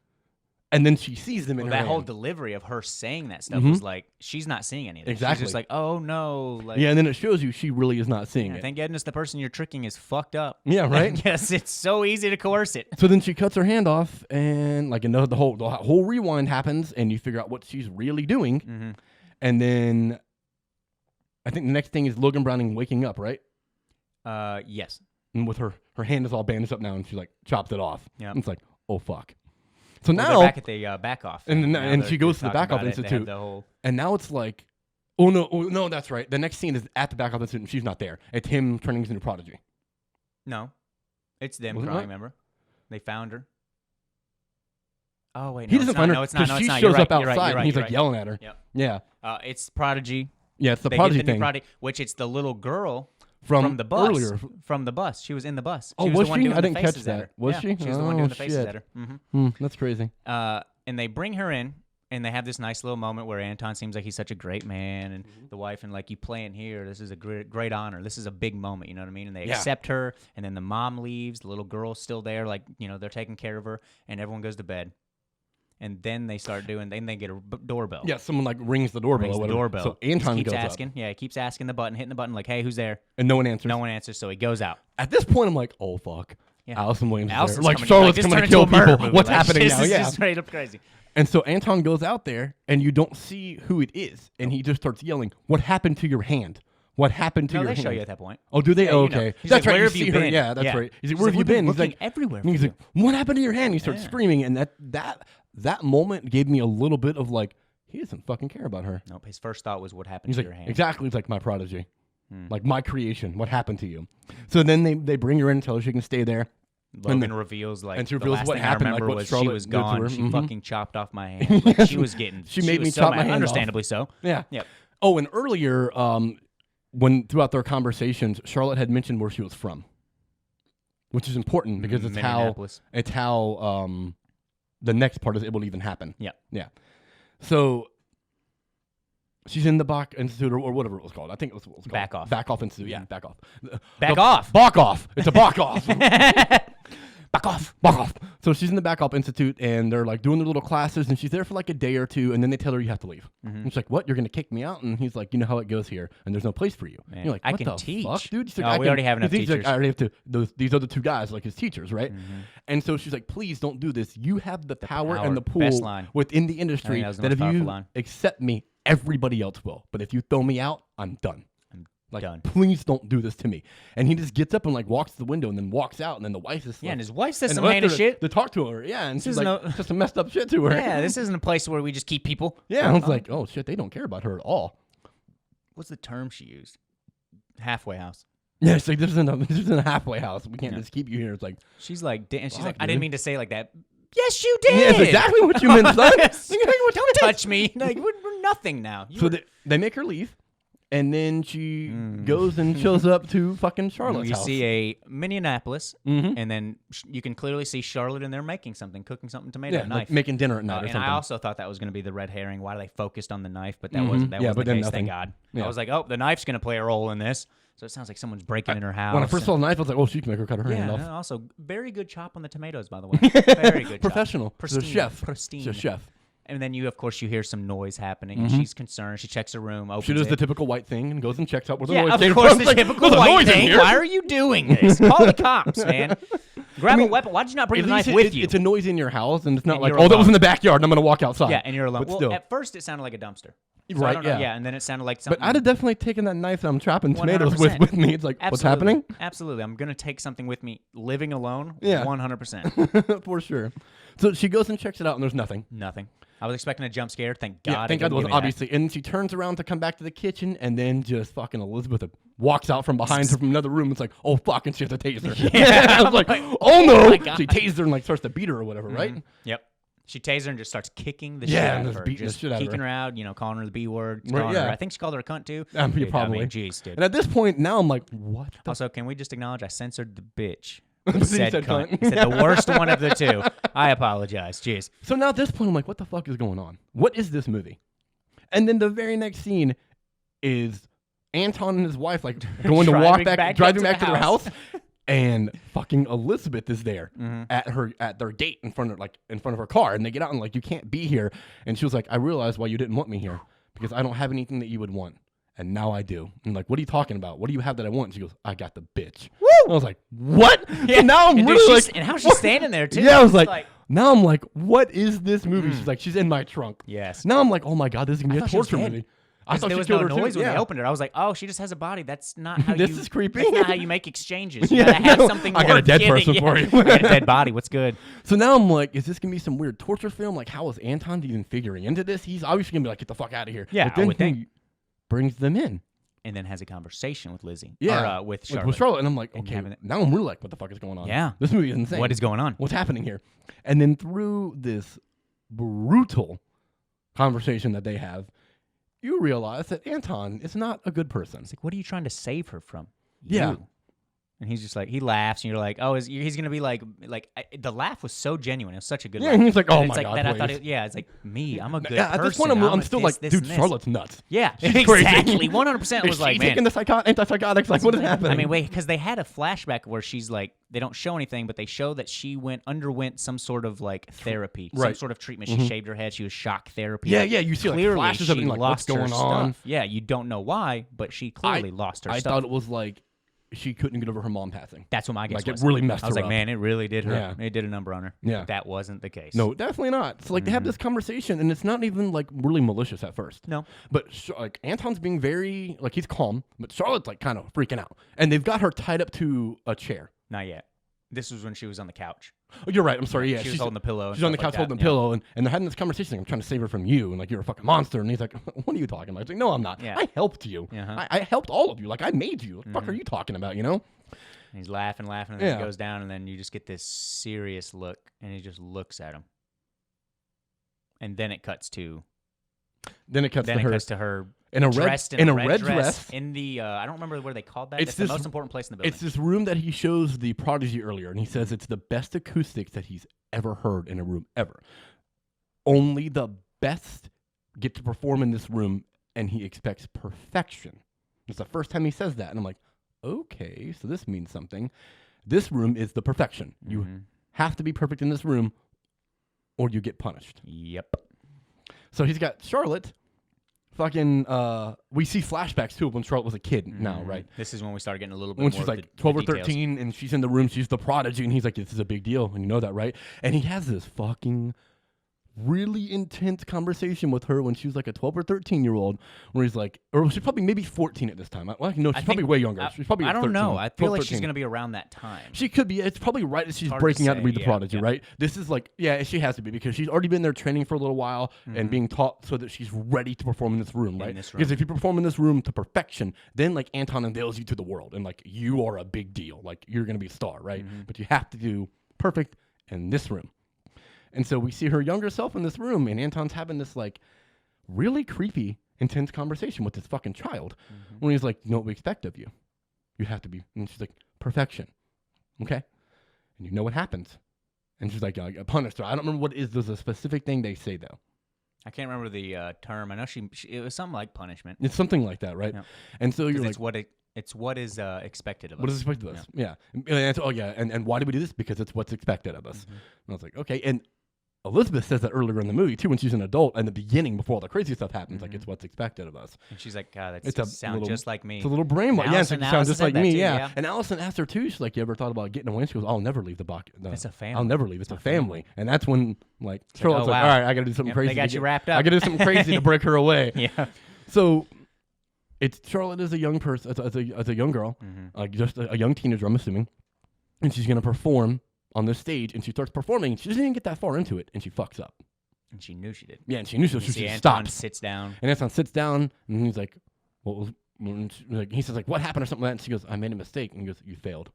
And then she sees them in her That hand. whole delivery of her saying that stuff Mhm. was like, she's not seeing anything. Exactly. She's just like, oh no. Like, Yeah, and then it shows you she really is not seeing yeah, it. thank goodness the person you're tricking is fucked up. Yeah, right? Yes, it's so easy to coerce it. So then she cuts her hand off, and like the whole rewind happens, and you figure out what she's really doing. Mm-hmm. And then I think the next thing is Logan Browning waking up, right? Yes. And with her hand is all bandaged up now, and she like chops it off. Yep. And it's like, oh fuck. So Well, now they're back at the back off. And then- Now and they're- she goes they're to the talking back off about it. They have institute. the whole- and now it's like, oh no, that's right. The next scene is at the back of the institute, and she's not there. It's him turning into a prodigy. No, it's them Was it crying. not? Remember, they found her. Oh wait, He no, doesn't it's find not. her No, it's not. No, she it's not. shows You're up right, you're outside, right, you're and he's right, like you're right. yelling at her. Yep. Yeah, It's Prodigy. yeah, it's the They prodigy get the new thing Prodigy, which it's the little girl from the bus. earlier. From the bus. She was in the bus. Oh, She was the one she? doing I the didn't catch faces at that. her. Was Yeah, she? She was the one doing Oh, the faces shit. at her. Mm-hmm. That's crazy. And they bring her in, and they have this nice little moment where Anton seems like he's such a great man, and the wife, and like, you playing here, this is a great honor. This is a big moment, you know what I mean? And they Yeah. accept her, and then the mom leaves, the little girl's still there, like, you know, they're taking care of her, and everyone goes to bed. And then they start doing, then they get a doorbell. Yeah, someone like rings the doorbell. Rings or the whatever. doorbell. So Just Anton keeps goes asking. up, Yeah, he keeps asking the button, hitting the button, like, hey, who's there? and no one answers. No one answers, so he goes out. At this point, I'm like, oh fuck. Yeah. Allison Williams is there. Allison's Like coming- Charlotte's this coming to turned kill into a murder people. movie. What's Like, happening this now? is Yeah. just straight up crazy. And so Anton goes out there, and you don't see who it is, and he just starts yelling, "What happened to your hand? What happened to No, your they hand?" show you at that point. Oh, do they? Yeah, Oh, you know. okay. He's That's like, right. "Where You have you see her. been?" Yeah, that's Yeah. right. He's like, He's "Where like, have you "We've been been?" He's looking like, everywhere and he's for like, "What happened to your hand?" He starts Yeah. screaming, and that moment gave me a little bit of like, he doesn't fucking care about her. Nope. His first thought was, what happened He's to like, your hand? exactly. He's like my prodigy, like my creation. What happened to you? So then they bring her in and tell her she can stay there. Logan reveals like and she the reveals last what thing happened, I like, remember what was she Charlotte was did to gone. her. She Mhm. fucking chopped off my hand. Like, she was getting. She made me was so chop my mad. hand off. Understandably so. Yeah. Yep. Oh, and earlier, when throughout their conversations, Charlotte had mentioned where she was from, which is important because it's how Minneapolis. the next part is it will even happen. Yeah. Yeah. So she's in the Bach Institute or whatever it was called. I think it was what it was called. Back off. Back off Institute. Yeah, back off. Back off. Back off. It's a back off. Back off. Back off. So she's in the Back Off Institute, and they're like doing their little classes, and she's there for like a day or two, and then they tell her you have to leave. And she's like, "What? You're gonna kick me out?" And he's like, "You know how it goes here, and there's no place for you." Man, You're like, I "What can the teach. fuck, dude?" She's No, like, we already have enough he's like, teachers. I already have to. These other two guys, like his teachers, right? And so she's like, "Please don't do this. You have the power and the Best pool line. within the industry that was the that most if powerful you line. accept me, everybody else will. But if you throw me out, I'm done." Like, done. please don't do this to me. And he just gets up and like walks to the window and then walks out. And then the wife is Yeah, like, and his wife says and some the wife heinous there shit. to talk to her. Yeah, and she's isn't like, just some messed up shit to her. Yeah, this isn't a place where we just keep people. Yeah, I was like, oh shit, they don't care about her at all. What's the term she used? Halfway house. Yeah, it's like this isn't a halfway house. We can't just keep you here. It's like, She's like, and she's Fuck, like, I dude. didn't mean to say it like that. Yes, you did. yeah, it's exactly what you meant, son. Yes. Exactly what you Don't meant. touch me. Like we're nothing now. So they make her leave, and then she goes and shows up to fucking Charlotte's you house. see a Minneapolis, Mhm. and then you can clearly see Charlotte in there making something, cooking something, tomato, yeah, knife. like making dinner at night or And something. I also thought that was going to be the red herring. Why they focused on the knife, but that wasn't. That Yeah, wasn't but the then case. nothing. Thank God. Yeah. I was like, oh, the knife's going to play a role in this. So it sounds like someone's breaking in her house. When I first saw the knife, I was like, oh, she can make her cut her hand yeah, off. and also very good chop on the tomatoes, by the way. Very good. Professional. Chop. She's a chef. Pristine. She's a chef. And then you, of course, you hear some noise happening, and she's concerned. She checks her room, opens She does it. the typical white thing and goes and checks out where the Yeah, noise of came course, from. the It's like, typical "There's a white noise in thing. here." Why are you doing this? Call the cops, man. Grab a weapon. Why did you not bring At the knife least with you? It's a noise in your house, and it's not And like, you're oh, that was alone. in the backyard, and I'm going to walk outside. Yeah, and you're alone. But Well, still. at first it sounded like a dumpster. So Right, I don't know. yeah. And then it sounded like But something. I'd have definitely taken that knife that I'm chopping tomatoes 100%. with me. It's like, what's happening? Absolutely. I'm going to take something with me. Living alone, Yeah. 100%. For sure. So she goes and checks it out, and there's nothing. Nothing. I was expecting a jump scare. Thank God. Yeah, thank God it was obviously. And she turns around to come back to the kitchen, and then just fucking Elizabeth walks out from behind her from another room. It's like, oh, fuck, and she has to tase her. Yeah. I was like, oh, no. my God. She tased her and like starts to beat her or whatever, right? Yep. She tases her and just starts kicking the Yeah, shit and out of just her. beating the Just shit out of kicking her. her out, calling her the B word. Right, calling her, yeah. I think she called her a cunt too. Yeah, probably. I mean, geez, dude. And at this point, now I'm like, what the Also, can we just acknowledge I censored the bitch? He said said cunt. cunt. He said the worst one of the two. I apologize. Jeez. So now at this point, I'm like, what the fuck is going on? What is this movie? And then the very next scene is Anton and his wife like going to walk back, driving back to their house, and fucking Elizabeth is there at their gate in front of her car, and they get out and like, you can't be here. And she was like, I realized why you didn't want me here because I don't have anything that you would want. And now I do. And like, what are you talking about? What do you have that I want? And she goes, I got the bitch. Woo! I was like, what? Yeah. So now I'm And, dude, really she's- like, and how she's standing there too. yeah, I was It's like, now I'm like, what is this movie? She's like, she's in my trunk. yes. Now I'm like, oh my God, this is going to be a thought she was torture dead. movie. I thought There she was killed no her too. noise when Yeah. they opened her. I was like, oh, she just has a body. That's not how This you. is creepy. That's not how you make exchanges. You Yeah, gotta have no, something. I got a worth dead getting. person Yeah. for you. I got a dead body. What's good? So now I'm like, is this going to be some weird torture film? Like, how is Anton even figuring into this? He's obviously going to be like, get the fuck out of here. Yeah, but then I would he think. brings them in. And then has a conversation with Lizzie. Yeah, Or, with Charlotte. With Charlotte. And I'm like, And okay, having it- now I'm really like, what the fuck is going on? Yeah. This movie is insane. What is going on? What's happening here? And then through this brutal conversation that they have, you realize that Anton is not a good person. It's like, what are you trying to save her from? Yeah. You. And he's just like, he laughs, and you're like, oh, he's gonna be like the laugh was so genuine. It was such a good Yeah, laugh. and he's like, oh And my it's like God, that. I thought, please. it's like me. I'm a good Yeah, person. at this point, I'm still like, this, dude, and this. Charlotte's nuts. Yeah, She's crazy. exactly. 100% Is was she like, man. taking the antipsychotics? Like, what is happening? I mean, wait, because they had a flashback where she's like, they don't show anything, but they show that she underwent some sort of like therapy, some Right. sort of treatment. She shaved her head. She was shock therapy. Yeah, yeah, you see, like, clearly flashes of it she and, like, what's lost her going on. stuff. Yeah, you don't know why, but she clearly lost her I stuff. thought it was like she couldn't get over her mom passing. That's what my guess Like, it was. really messed I was her like, up. man, it really did her. Yeah. It did a number on her. Yeah. But that wasn't the case. No, definitely not. So like they have this conversation, and it's not even like really malicious at first. No. But like Anton's being very like he's calm, but Charlotte's like kind of freaking out, and they've got her tied up to a chair. Not yet. This was when she was on the couch. Oh, you're right. I'm sorry. Yeah, She was holding the pillow. and She's on the stuff like couch holding that. the pillow, and they're having this conversation. Like, I'm trying to save her from you, and like you're a fucking monster. And he's like, "What are you talking about?" He's like, "No, I'm not. Yeah. I helped you. Uh-huh. I helped all of you. Like I made you. What the fuck are you talking about? You know?" And he's laughing, and then Yeah. he goes down, and then you just get this serious look, and he just looks at him. And then it cuts to Then it cuts to her her in a dressed red in a red dress. in the I don't remember where they called that. It's It's the this- most important place in the building. It's this room that he shows the prodigy earlier, and he says it's the best acoustics that he's ever heard in a room ever. Only the best get to perform in this room, and he expects perfection. It's the first time he says that, and I'm like, okay, so this means something. This room is the perfection. You have to be perfect in this room, or you get punished. Yep. So he's got Charlotte. Fucking, we see flashbacks too of when Charlotte was a kid now, right? This is when we started getting a little bit When more she's of like the 12 or details. 13 and she's in the room, she's the prodigy, and he's like, this is a big deal, and you know that, right? And he has this fucking really intense conversation with her when she was like a 12 or 13-year-old, where he's like, or she's probably maybe 14 at this time. Well, no, she's probably way younger. She's probably I don't 13, know. I feel 12, like she's 13. going to be around that time. She could be. It's probably right as she's hard to breaking out to say, read the yeah, prodigy, yeah. right? This is like, yeah, she has to be because she's already been there training for a little while and being taught so that she's ready to perform in this room, right? Because if you perform in this room to perfection, then like Anton unveils you to the world and like you are a big deal. Like you're going to be a star, right? But you have to do perfect in this room. And so we see her younger self in this room, and Anton's having this like really creepy, intense conversation with this fucking child when he's like, you know what we expect of you? You have to be, and she's like, perfection. Okay? And you know what happens. And she's like, punished her. I don't remember what is. There's a specific thing they say, though. I can't remember the term. I know it was something like punishment. It's something like that, right? Yeah. And so you're like, it's what is expected of us. what is expected of us? Yeah. And why do we do this? Because it's what's expected of us. And I was like, okay. And Elizabeth says that earlier in the movie, too, when she's an adult, in the beginning, before all the crazy stuff happens, like, it's what's expected of us. And she's like, God, It's that a sounds little- just like me. It's a little brainwash. Yeah, it's like, you sound just like said me, that too, yeah. yeah. And Allison asked her, too, she's like, you ever thought about getting away? And she goes, I'll never leave the box. It's a family. I'll never leave. It's a family. And that's when, like, Charlotte's oh, like, wow. all right, I got to do something crazy. They got you wrapped up. I got to do something crazy to break her away. Yeah. So it's Charlotte as a young person, as a young girl, just a young teenager, I'm assuming, and she's going to perform on this stage, and she starts performing. She doesn't even get that far into it, and she fucks up. And she knew she did. Yeah, and she knew so. You She see just Anton stops. sits down. And Anton sits down, and he's like, "What was?" Like, he says, "Like, what happened?" or something like that. And she goes, "I made a mistake." And he goes, "You failed."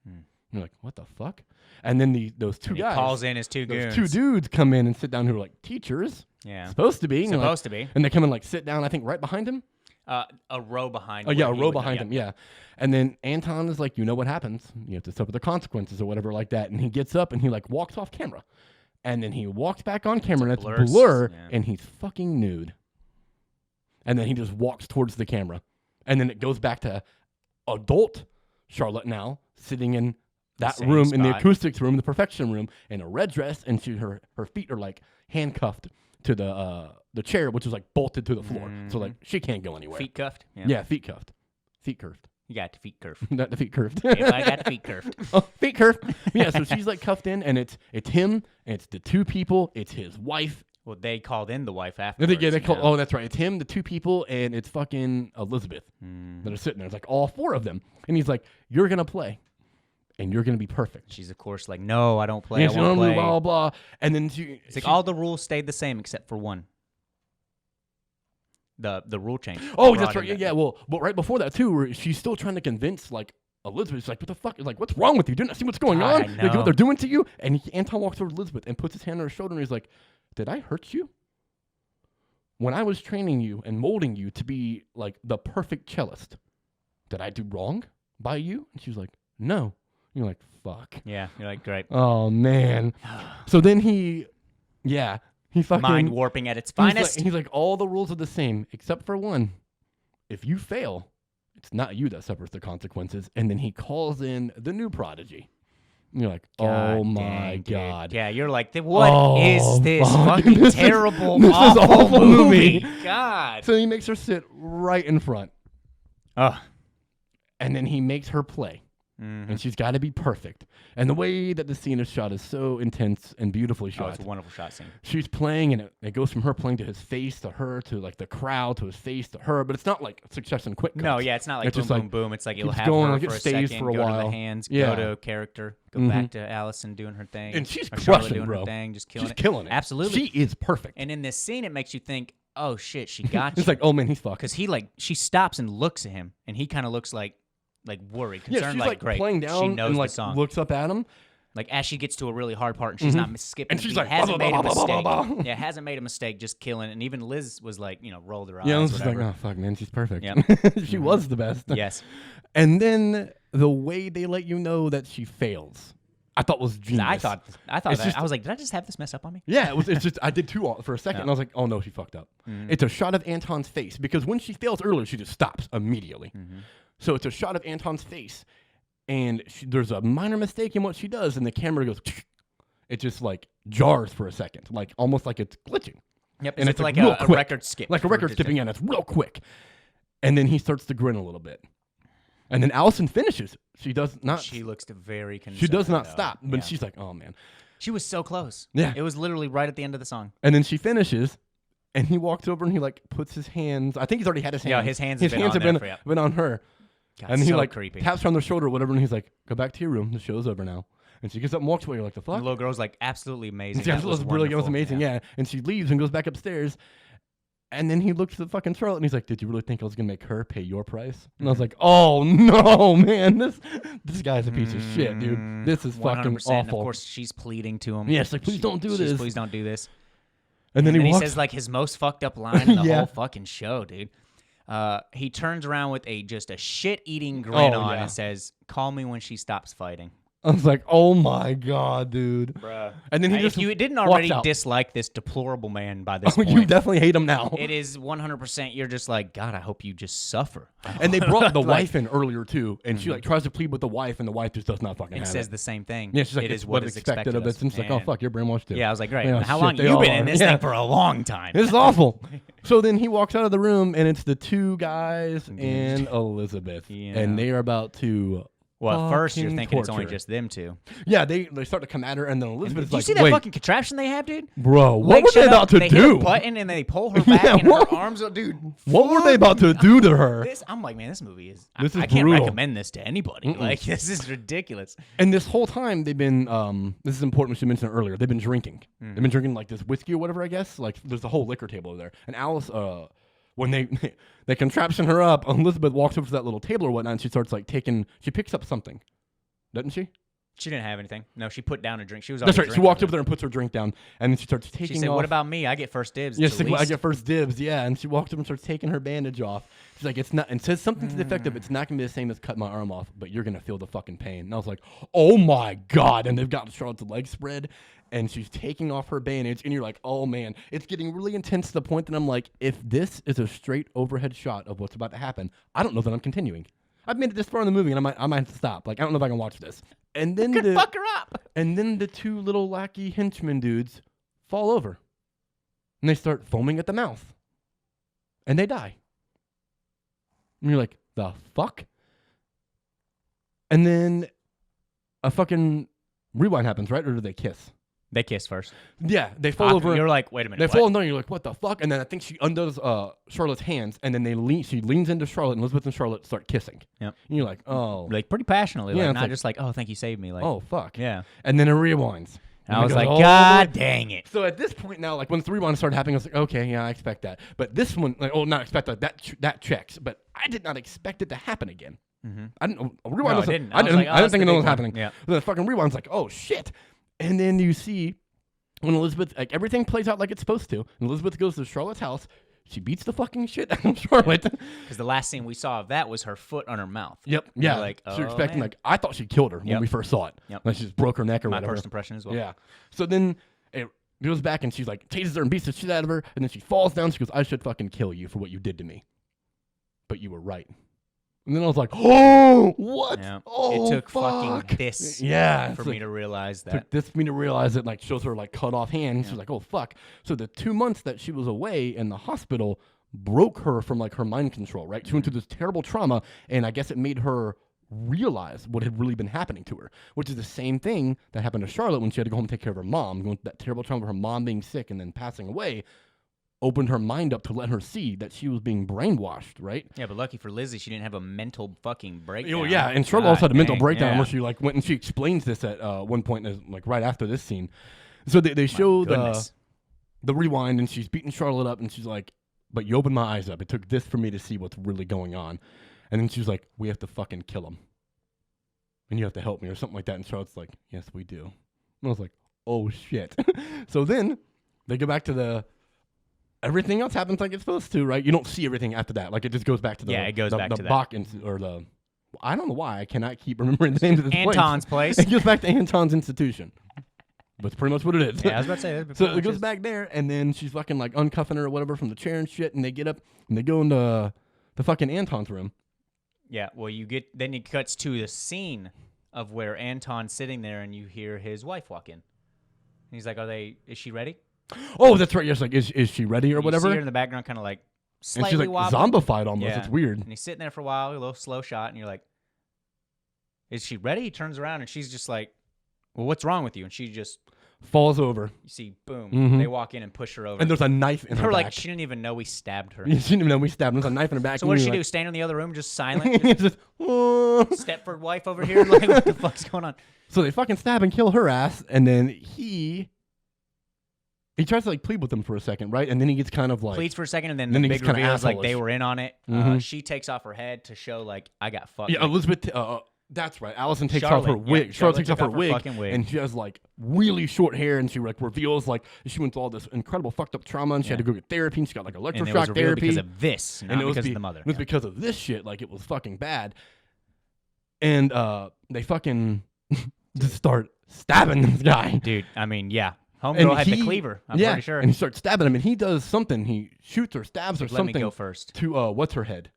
And you're like, "What the fuck?" And then those two And guys, he calls in his two goons. those two dudes come in and sit down who are like teachers, Yeah. supposed to be, Supposed to be. and they come and like sit down. I think right behind him. A row behind. Oh yeah, a where he row would know, behind him. Yeah, and then Anton is like, "You know what happens? You have to suffer the consequences or whatever like that." And he gets up and he like walks off camera. And then he walks back on camera, and it's blur, and he's fucking nude. And then he just walks towards the camera. And then it goes back to adult Charlotte now, sitting in that Same room, in the spot. acoustics room, the perfection room, in a red dress, and her feet are like handcuffed to the chair, which is like bolted to the floor. So like she can't go anywhere. Feet cuffed. Yeah, feet cuffed. Feet curved. You got the feet curved. Not the feet curved. If I got the feet curved. Oh, feet curved. Yeah, so she's like cuffed in, and it's him, and it's the two people, it's his wife. Well, they called in the wife I afterwards. think, yeah, they call. Oh, that's right. It's him, the two people, and it's fucking Elizabeth that are sitting there. It's like all four of them, and he's like, "You're gonna play, and you're gonna be perfect." She's of course like, no, I don't play. Yeah, I she won't don't play. blah blah. And then she, It's like all the rules stayed the same except for one. The rule change. oh, They that's brought right. in Yeah, well, but right before that too, where she's still trying to convince like Elizabeth. She's like, "What the fuck? Like, what's wrong with you? Do you not see what's going God, on? I Like, know. what they're doing to you?" And Anton walks over to Elizabeth and puts his hand on her shoulder, and he's like, "Did I hurt you? When I was training you and molding you to be like the perfect cellist, did I do wrong by you?" And she was like, "No." And you're like, "Fuck." Yeah, you're like, great. Oh man. So then he fucking Mind warping at its he's like- finest. He's like, all the rules are the same except for one. If you fail, it's not you that suffers the consequences. And then he calls in the new prodigy. And you're like, God oh my dang, dude. God. Yeah, you're like, what is Oh, this fuck. fucking This is- terrible, this is awful awful movie? movie. God. So he makes her sit right in front. Oh. And then he makes her play. And she's got to be perfect. And the way that the scene is shot is so intense and beautifully Oh, shot. it's a wonderful shot scene. She's playing, and it goes from her playing to his face to her to like the crowd to his face to her, but it's not like succession quick cuts. No, yeah, it's not like It's boom, just boom, like, boom. It's like it'll keeps have going, her like, it for a stays second, for a go to while. the hands, Yeah. go to character, go back to Allison doing her thing. And she's or Charlotte crushing, doing bro. her thing, just killing She's it. killing it. Absolutely. She is perfect. And in this scene, it makes you think, oh shit, she got you. It's like, oh man, he's fucked. Because she stops and looks at him, and he kind of looks like worried, Yeah, concerned, she's like great. playing She down knows and like the song. looks up at him. Like as she gets to a really hard part and she's not skipping And the she's beat, like, hasn't blah, made a blah, blah, blah, mistake. blah, blah. Yeah, hasn't made a mistake, just killing it. And even Liz was like, rolled her eyes. Yeah, I was just whatever. like, oh fuck, man, she's perfect. Yep. She was the best. Yes. And then the way they let you know that she fails I thought was genius. I thought It's that. just- I was like, did I just have this mess up on me? Yeah, it's just I did too for a second. Yeah. And I was like, oh no, she fucked up. It's a shot of Anton's face because when she fails earlier, she just stops immediately. So it's a shot of Anton's face, and there's a minor mistake in what she does, and the camera goes. It just like jars for a second, like almost like it's glitching. Yep. And it's like real a quick, record skip. like a for record just skipping, and it's real quick. And then he starts to grin a little bit, and then Allison finishes. She does not. She looks very concerned. She does not though. stop, but Yeah. she's like, "Oh man!" She was so close. Yeah. It was literally right at the end of the song. And then she finishes, and he walks over and he like puts his hands. I think he's already had his hands. Yeah, his hands have been on there for you. been on her. God, And he so like creepy. taps her on the shoulder or whatever, and he's like, "Go back to your room. The show's over now." And she gets up and walks away. You're like, "The The fuck?" little girl's like absolutely amazing. Yeah, That it was was brilliant. It was wonderful. amazing. Yeah. And she leaves and goes back upstairs. And then he looks at fucking Charlotte and he's like, "Did you really think I was gonna make her pay your price?" And I was like, "Oh no, man! This guy's a piece of shit, dude. This is fucking 100%. And awful." of course, she's pleading to him. Yeah, she's like, "Please don't do She's, this." Please don't do this. And then And he he walks. says like his most fucked up line in the Yeah. whole fucking show, dude. He turns around with just a shit-eating grin Oh, on yeah. and says, "Call me when she stops fighting." I was like, "Oh my god, dude!" Bruh. And then he just if you didn't walks already out. dislike this deplorable man by this Oh, point, you definitely hate him now. it is 100%. You're just like, God, I hope you just suffer. And they brought the Like- wife in earlier too, and she like tries to plead with the wife, and the wife just does not fucking And have says it. the same thing. Yeah, she's like, it "It's is what what is is expected of us." And she's like, "Oh fuck, you're brainwashed too." Yeah, I was like, great. Yeah, How shit, long they you all been are. in this Yeah. thing for a long time? This is awful. So then he walks out of the room, and it's the two guys and Elizabeth, Yeah. and they are about to. Well, at first you're fucking thinking it's only torture. just them two. Yeah, they start to come at her, and then Elizabeth's Did you like, see that "Wait, fucking contraption they have, dude? bro, what Leg were they shut about up, to they hit do? a button and they pull her back, Yeah, and what- her arms are, dude. What were they about to do to her?" I'm like, man, this movie is. This is I can't brutal. recommend this to anybody. Like, this is ridiculous. And this whole time they've been, this is important, we should mention it earlier, they've been drinking. They've been drinking like this whiskey or whatever, I guess. Like there's a whole liquor table over there. And Alice, when they they contraption her up, Elizabeth walks over to that little table or whatnot, and she starts like she picks up something, doesn't she? She didn't have anything. No, she put down a drink. She was. That's already right. She drinking. walks over there and puts her drink down, and then she starts taking She said, off. "What about me? I get first dibs." Yeah, It's she's the like, "Well, I least." get first dibs." Yeah, and she walks up and starts taking her bandage off. She's like, "It's not," and says something to the effect of, "It's not gonna be the same as cut my arm off, but you're gonna feel the fucking pain." And I was like, "Oh my god!" And they've got Charlotte's leg spread, and she's taking off her bandage, and you're like, "Oh man, it's getting really intense to the point that I'm like, if this is a straight overhead shot of what's about to happen, I don't know that I'm continuing. I've made it this far in the movie, and I might have to stop. Like, I don't know if I can watch this." And then Could fuck her up. and then the two little lackey henchmen dudes fall over. And they start foaming at the mouth. And they die. And you're like, the fuck? And then a fucking rewind happens, right? Or do they kiss? They kiss first. Yeah, they fall over. You're like, wait a minute. They what? fall down, and you're like, what the fuck? And then I think she undoes Charlotte's hands, and then she leans into Charlotte, and Elizabeth and Charlotte start kissing. Yep. And you're like, oh. Like pretty passionately. Yeah, Like, it's not like- just like, oh, thank you, saved me. Like, Oh, fuck. yeah. And then it rewinds. And I it was goes like, all the God way- dang it. So at this point now, like when the rewind started happening, I was like, okay, yeah, I expect that. But this one, like, not expect that checks. But I did not expect it to happen again. I didn't. Rewind. No, I wasn't- didn't. I I was didn't. like, oh, I didn't that's think the it was big one. happening. Yeah. The fucking rewind's like, oh shit. And then you see when Elizabeth, like everything plays out like it's supposed to. And Elizabeth goes to Charlotte's house. She beats the fucking shit out of Charlotte. Because the last scene we saw of that was her foot on her mouth. Yep. You're Yeah. like, so you're oh, expecting man. like I thought she killed her when Yep. we first saw it. Yep. Like she just broke her neck or My whatever. first impression as well. Yeah. So then it goes back and she's like tases her and beats the shit out of her, and then she falls down. She goes, "I should fucking kill you for what you did to me, but you were right." And then I was like, "Oh, what? Yeah. Oh, It took fuck. fucking this Yeah, for it's me like- to realize took that. this for me to realize it. Like shows her like cut off hand. She's like, "Oh fuck." So the 2 months that she was away in the hospital broke her from like her mind control. Right, she went through this terrible trauma, and I guess it made her realize what had really been happening to her, which is the same thing that happened to Charlotte when she had to go home and take care of her mom, going through that terrible trauma of her mom being sick and then passing away, opened her mind up to let her see that she was being brainwashed, right? Yeah, but lucky for Lizzie, she didn't have a mental fucking breakdown. Oh yeah, and Charlotte also had a mental dang, breakdown yeah. where she like went and she explains this at one point, like right after this scene. So they show goodness. the rewind, and she's beating Charlotte up, and she's like, "But you opened my eyes up. It took this for me to see what's really going on." And then she's like, "We have to fucking kill him, and you have to help me," or something like that. And Charlotte's like, "Yes, we do." And I was like, "Oh shit!" So then they go back to everything else happens like it's supposed to, right? You don't see everything after that. Like it just goes back to the Yeah, it goes back the to that. Bach or the I don't know why I cannot keep remembering the names of this Anton's place. It goes back to Anton's institution. But it's pretty much what it is. Yeah, I was about to say that. So it goes back there, and then she's fucking like uncuffing her or whatever from the chair and shit, and they get up and they go into the fucking Anton's room. Yeah, well, then it cuts to the scene of where Anton's sitting there, and you hear his wife walk in. And he's like, is she ready? Oh, that's right. Yes, like, is she ready or And whatever? You see her in the background kind of like and slightly she's like wobbling. zombified almost. Yeah. It's weird. And he's sitting there for a while, a little slow shot, and you're like, is she ready? He turns around, and she's just like, well, what's wrong with you? And she just Falls over. You see, boom. Mhm. They walk in and push her over. And there's a knife in her Her like, back. she didn't even know we stabbed her. She didn't even know we stabbed her. There's a knife in her back. So what does she and do? Stand in the other room, just you're silent? like- Just, Stepford wife over here? Like, what the fuck's going on? So they fucking stab and kill her ass, and then he tries to like plead with them for a second, right? And then he gets kind of like Pleads for a second, and then then the he big gets kinda reveal is like they asshole-ish. were in on it. Mhm. She takes off her head to show like, I got fucked. yeah, Like, Elizabeth. That's right. Allison takes off her Charlotte, yeah, wig. Charlotte takes off took her off her wig, fucking wig. and she has like really short hair, and she like reveals like she went through all this incredible fucked up trauma, and she had to go get therapy, and she got like and it was electroshock revealed therapy because of this, not and it was because of the mother. It was because of this shit. Like it was fucking bad, and they fucking just start stabbing this guy. Dude, I mean, yeah. And Homegirl had the he- cleaver, I'm yeah, pretty sure. and he starts stabbing him, and he does something. He shoots or stabs or Let me something go first. to what's her head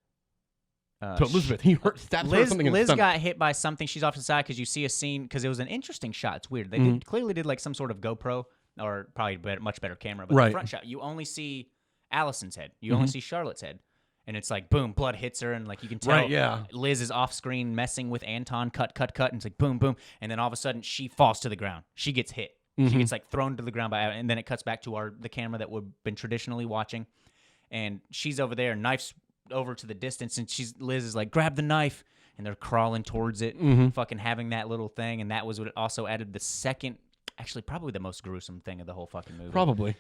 to Elizabeth. He stabs her Liz, something in the Liz stomach. got hit by something. She's off to the side because you see a scene because it was an interesting shot. It's weird. They clearly did like some sort of GoPro or probably much better camera. But the Right. front shot, you only see Allison's head. You only see Charlotte's head. And it's like, boom, blood hits her. And like you can tell Right, yeah. Liz is off screen messing with Anton. Cut. And it's like, boom, boom. And then all of a sudden she falls to the ground. She gets hit. She gets like thrown to the ground by, and then it cuts back to the camera that we've been traditionally watching. And she's over there, knife's over to the distance, and Liz is like, grab the knife, and they're crawling towards it, fucking having that little thing, and that was what it also added the second, actually probably the most gruesome thing of the whole fucking movie. Probably.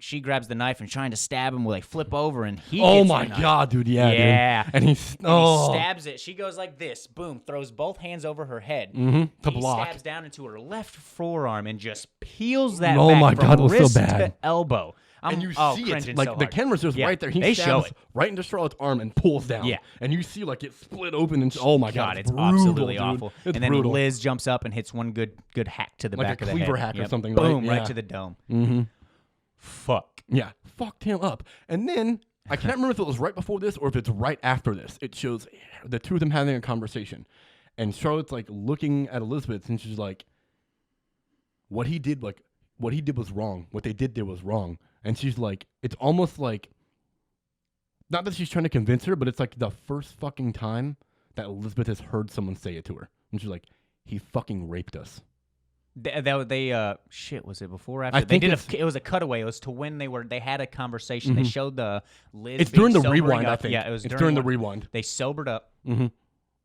She grabs the knife and trying to stab him, will like flip over, and he Oh hits my the knife. god, dude! Yeah, Yeah. dude. And he And he stabs it. She goes like this, boom, throws both hands over her head. to He block. stabs down into her left forearm and just peels that Oh back my from God, it was so wrist bad. to elbow. And you see cringing it, like so the hard. camera's just Yeah, right there. He they show stabs it. right into Charlotte's arm and pulls down. Yeah. And you see like it split open and oh my god, it's brutal, absolutely dude. awful. It's and then brutal. Liz jumps up and hits one good hack to the Like back a of the cleaver head. hack or something, right? Boom, Yeah. right to the dome. Mm-hmm. Fuck. Yeah, fucked him up. And then I can't remember if it was right before this or if it's right after this. It shows the two of them having a conversation, and Charlotte's like looking at Elizabeth, and she's like, what he did was wrong. What they did there was wrong. And she's like, it's almost like, not that she's trying to convince her, but it's like the first fucking time that Elizabeth has heard someone say it to her. And she's like, he fucking raped us. Shit, was it before or after? I They think did it's- it was a cutaway. It was to when they had a conversation. They showed the Liz. It's being during the sobering rewind, up. I think. Yeah, it was it's during the one- rewind. They sobered up. Mm-hmm.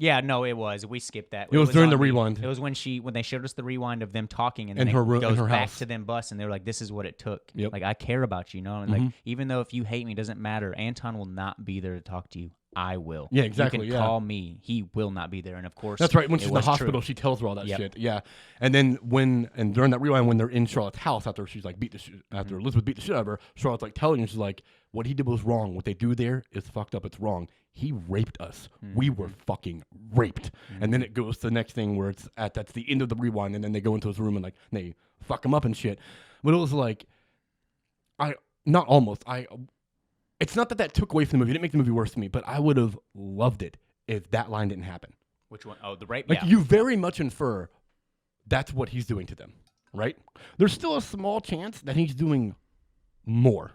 Yeah, no, it was. We skipped that. It was during on the rewind. It was when they showed us the rewind of them talking, and In then her it room- in goes her back house. to them bus, and they were like, "This is what it took. Yep. Like I care about you, you know. And like even though if you hate me, it doesn't matter. Anton will not be there to talk to you. I will. Yeah, exactly, You can yeah. call me. He will not be there. And of course, That's right. When it she's in the was hospital, true. she tells her all that Yep. shit. Yeah, and then during that rewind, when they're in Charlotte's house after she's like after Elizabeth beat the shit out of her, Charlotte's like telling her, she's like, "What he did was wrong. What they do there is fucked up. It's wrong. He raped us. We were fucking raped." And then it goes to the next thing where that's the end of the rewind, and then they go into his room and like they fuck him up and shit. But it was like, It's not that took away from the movie. It didn't make the movie worse to me, but I would have loved it if that line didn't happen. Which one? Oh, the rape. Like yeah. you very much infer that's what he's doing to them, right? There's still a small chance that he's doing more.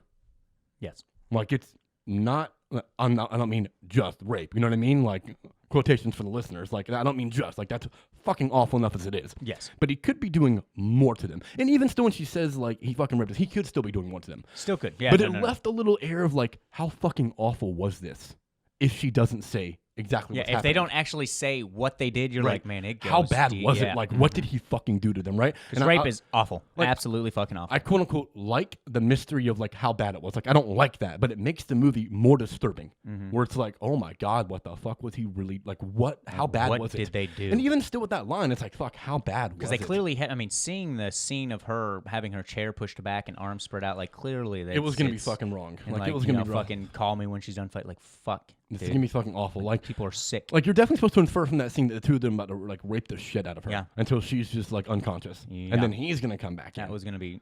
Yes. Like it's not. I don't mean just rape. You know what I mean? Like quotations for the listeners. Like I don't mean just. Like that's fucking awful enough as it is. Yes. But he could be doing more to them. And even still, when she says like he fucking raped us, he could still be doing more to them. Still could. Yeah. But no, it no, no. left a little air of like, how fucking awful was this? If she doesn't say exactly Yeah. what's If they happening. don't actually say what they did, you're Right. like, man, it goes How bad deep. was Yeah. it? Like, what did he fucking do to them, right? Because And rape I- is awful. like, Absolutely fucking awful. I quote unquote like the mystery of like how bad it was. Like I don't like that, but it makes the movie more disturbing. Where it's like, oh my god, what the fuck was he really like? What? How bad what was it? did they do? And even still with that line, it's like, fuck, how bad was Because it? they clearly had, I mean, seeing the scene of her having her chair pushed back and arms spread out, like clearly it was gonna be it's- fucking wrong. and Like it was gonna be wrong. fucking call me when she's done fight. Like fuck, This is gonna be fucking awful. Like people are sick. Like you're definitely supposed to infer from that scene that the two of them about to like rape the shit out of her. Yeah. Until she's just like unconscious, and then he's gonna come back. That was gonna be.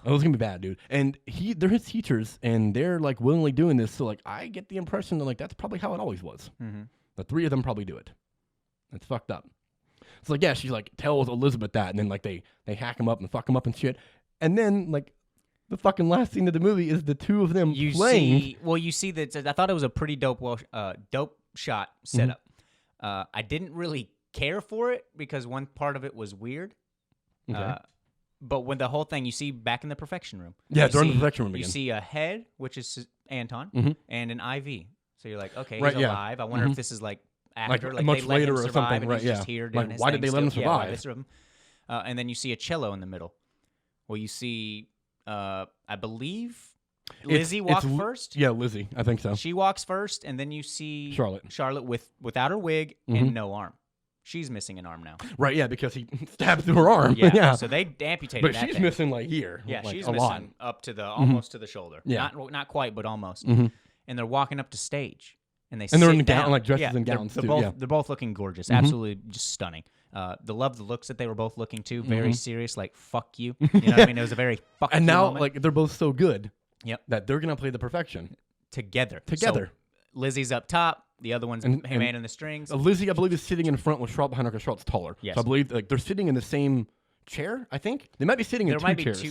It was gonna be bad, dude. And they're his teachers, and they're like willingly doing this. So like, I get the impression that like that's probably how it always was. Mm-hmm. The three of them probably do it. It's fucked up. It's like, yeah, she like tells Elizabeth that, and then like they hack him up and fuck him up and shit, and then like. The fucking last scene of the movie is the two of them playing. You see that. I thought it was a pretty dope shot setup. I didn't really care for it because one part of it was weird. Okay. But when the whole thing, you see back in the perfection room. Yeah, they're in the perfection room again. You see a head, which is Anton, and an IV. So you're like, okay, right, he's alive. I wonder if this is like after, like much they let later him or survive something, and right? he's just here doing like, his why thing did they let him still. survive? And then you see a cello in the middle. Well, you see, I believe Lizzie walked first. Yeah, Lizzie, I think so. She walks first, and then you see Charlotte without her wig and no arm. She's missing an arm now. Right, yeah, because he stabbed through her arm. Yeah, so they amputated but that she's thing. missing like here. Yeah, like, she's a missing lot. up to the almost to the shoulder. Yeah. Not quite, but almost. And they're walking up to stage, and they they're in sit down. like dresses and gowns they're too. both they're both looking gorgeous, absolutely just stunning. The looks that they were both looking too, very serious, like fuck you. You know what I mean? It was a very fuck And you now moment. like they're both so good. Yep. That they're gonna play the perfection together. together. So Lizzie's up top. The other one's man in the strings. Lizzie, I believe, is sitting in front with Charlotte behind her because Charlotte's taller. Yes. So I believe like they're sitting in the same chair. I think they might be sitting in two chairs.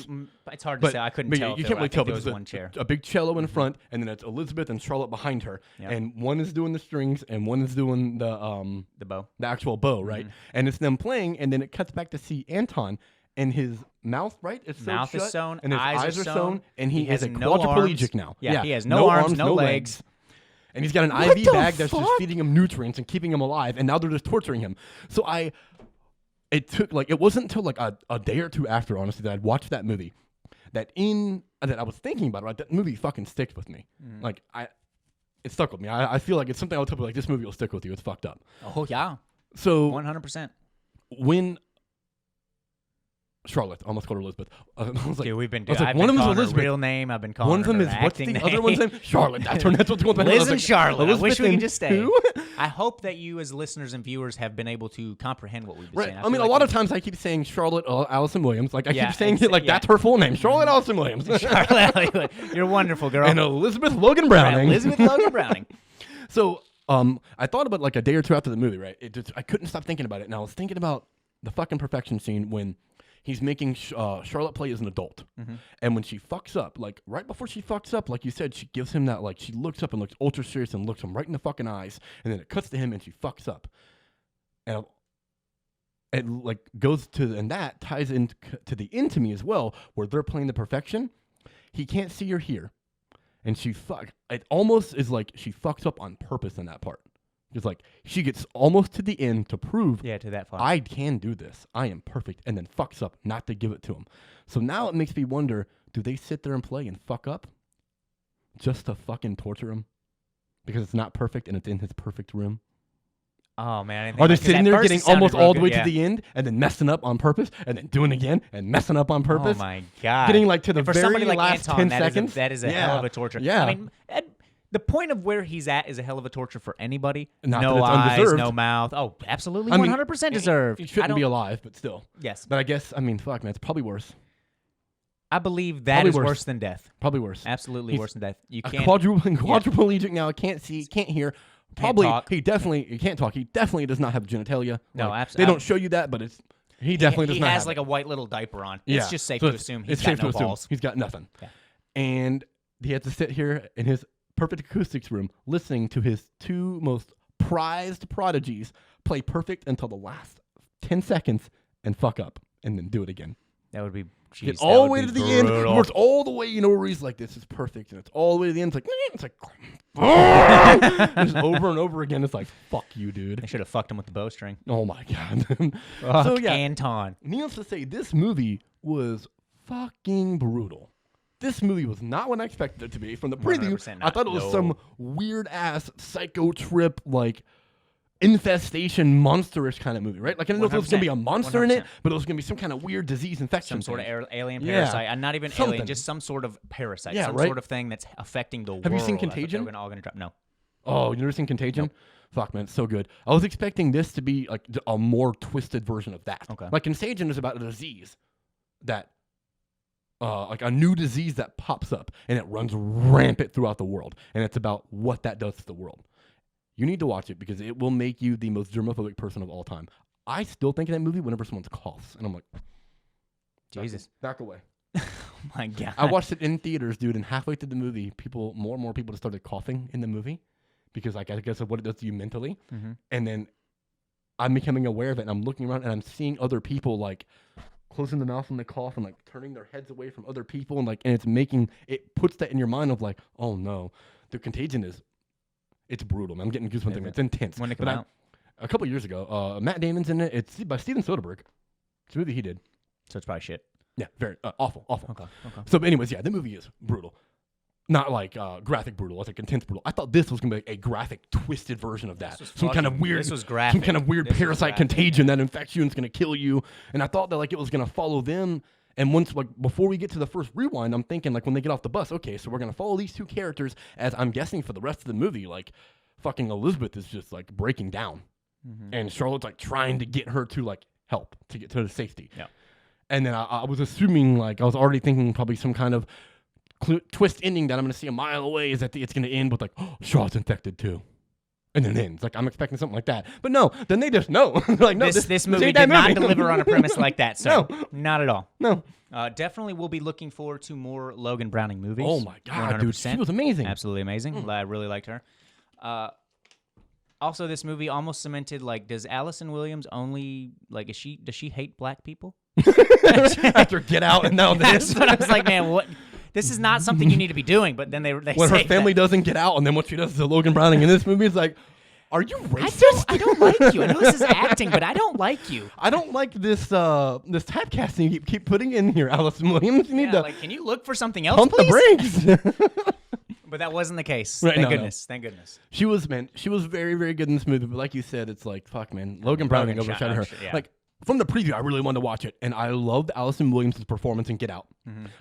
It's hard to say. I couldn't tell. You can't really tell. There But was one chair. a big cello in front, and then it's Elizabeth and Charlotte behind her, and one is doing the strings, and one is doing the bow, the actual bow, right? And it's them playing, and then it cuts back to see Anton. And his mouth, right? It's mouth shut, is sewn, and his eyes are sewn, and he is a no quadriplegic arms. now. Yeah, he has no arms, no legs. And he's got an IV bag that's just feeding him nutrients and keeping him alive, and now they're just torturing him. So it wasn't until like a day or two after, honestly, that I'd watched that movie that I was thinking about it, right? That movie fucking sticks with me. Like it stuck with me. I feel like it's something I would tell people like this movie will stick with you. It's fucked up. Oh yeah. So 100%. When Charlotte, almost called her Elizabeth. I was like, dude, we've been. I've one been of them is Elizabeth. Real name. I've been calling. One of them her is what's the acting other name. one's name? Charlotte. That's what's going on. Liz and Charlotte. I wish we could just stay. Who? I hope that you, as listeners and viewers, have been able to comprehend what we've been saying. I mean, a lot of times I keep saying Charlotte Allison Williams. Like I keep saying it like that's her full name, Charlotte Allison Williams. Charlotte, you're wonderful, girl. And Elizabeth Logan Browning. Elizabeth Logan Browning. So, I thought about like a day or two after the movie, right? I couldn't stop thinking about it, and I was thinking about the fucking perfection scene when he's making Charlotte play as an adult. And when she fucks up, like right before she fucks up, like you said, she gives him that, like she looks up and looks ultra serious and looks him right in the fucking eyes. And then it cuts to him and she fucks up. And it like goes to, and that ties into the end to me as well, where they're playing the perfection. He can't see or hear. And it almost is like she fucks up on purpose in that part. It's like she gets almost to the end to prove, to that far. I can do this. I am perfect, and then fucks up not to give it to him. So now it makes me wonder: do they sit there and play and fuck up just to fucking torture him because it's not perfect and it's in his perfect room? Oh man! I didn't think Are they about- 'cause sitting at there first getting it sounded almost real all the good, way yeah. to the end and then messing up on purpose and then doing again and messing up on purpose? Oh my god! Getting like to the And for very somebody like last Anton, 10 seconds. that is a hell of a torture. Yeah. I mean, the point of where he's at is a hell of a torture for anybody. Not no that it's eyes, undeserved. no mouth. Oh, absolutely, I mean, 100% deserved. He shouldn't be alive, but still. Yes, But I guess, I mean, fuck, man, it's probably worse. I believe that Probably is worse. worse than death. Probably worse. Absolutely He's worse than death. You A can't. quadriplegic now. Can't see, can't hear. Probably talk. he can't talk. He definitely does not have genitalia. No, Like, absolutely. They don't show you that, but he definitely does He not. has have like it. a white little diaper on. Yeah. It's just safe So to assume he's it's got safe no to assume balls. he's got nothing. Yeah. And he had to sit here in his perfect acoustics room listening to his two most prized prodigies play perfect until the last 10 seconds and fuck up and then do it again. That would be. Geez, Get that all the would way be to the end, brutal. where it's all the way, where he's like, this is perfect, and it's all the way to the end. It's like just over and over again. It's like, fuck you, dude. They should have fucked him with the bowstring. Oh my god. Fuck So yeah, Anton. needless to say, this movie was fucking brutal. This movie was not what I expected it to be. From the preview, 100% I not. thought it was No. some weird ass psycho trip, like infestation, monsterish kind of movie, right? Like I didn't know if there was gonna be a monster in it, 100%. but it was gonna be some kind of weird disease infection. Some sort of thing. alien Yeah. parasite. And not even Something. alien, just some sort of parasite. Yeah, some right? sort of thing that's affecting the world. Have you seen I thought they Contagion? were all gonna drop. No. Oh, you never seen Contagion? Nope. Fuck, man, it's so good. I was expecting this to be like a more twisted version of that. Okay. Like Contagion is about a disease that, like a new disease that pops up and it runs rampant throughout the world, and it's about what that does to the world. You need to watch it because it will make you the most germophobic person of all time. I still think of that movie whenever someone coughs, and I'm like, Jesus. back away. Oh my God. I watched it in theaters, dude, and halfway through the movie, more and more people just started coughing in the movie because, like, I guess of what it does to you mentally. Mm-hmm. And then I'm becoming aware of it, and I'm looking around, and I'm seeing other people, like, closing their mouth when they cough and, like, turning their heads away from other people. And, like, and it puts that in your mind of, like, oh, no. The Contagion it's brutal, man. I'm getting goosebumps. It's intense. When it came out? A couple years ago. Matt Damon's in it. It's by Steven Soderbergh. It's a movie he did. So it's probably shit. Yeah, very awful. Okay. So, but anyways, yeah, the movie is brutal. Not like graphic brutal, it's like intense brutal. I thought this was gonna be a graphic, twisted version of that. Some kind of weird parasite contagion that infects you and it's gonna kill you. And I thought that like it was gonna follow them. And once like before we get to the first rewind, I'm thinking like when they get off the bus, okay, so we're gonna follow these two characters as I'm guessing for the rest of the movie. Like fucking Elizabeth is just like breaking down, and Charlotte's like trying to get her to like help to get to her safety. Yeah. And then I was assuming, like, I was already thinking probably some kind of twist ending that I'm going to see a mile away is that it's going to end with, like, oh, Charlotte's infected too. And then it ends. Like, I'm expecting something like that. But no, then they just know. Like, no, this movie did not deliver on a premise like that, sir. No. Not at all. No. Definitely will be looking forward to more Logan Browning movies. Oh, my God, 100%. dude. She was amazing. Absolutely amazing. I really liked her. Also, this movie almost cemented, like, does Allison Williams only, like, does she hate black people? After Get Out and now this. That's what I was like, man, what? This is not something you need to be doing, but then they when say her family doesn't get out and then what she does to Logan Browning in this movie is like, are you racist? I don't like you. I know this is acting, but I don't like you. I don't like this this typecasting you keep putting in here, Allison Williams. You need to like, can you look for something else, pump please? the brakes. But that wasn't the case. Right, Thank no. goodness. Thank goodness. She was very, very good in this movie. But like you said, it's like, fuck, man. Logan Browning overshadowed her. Yeah. Like, from the preview, I really wanted to watch it. And I loved Allison Williams' performance in Get Out.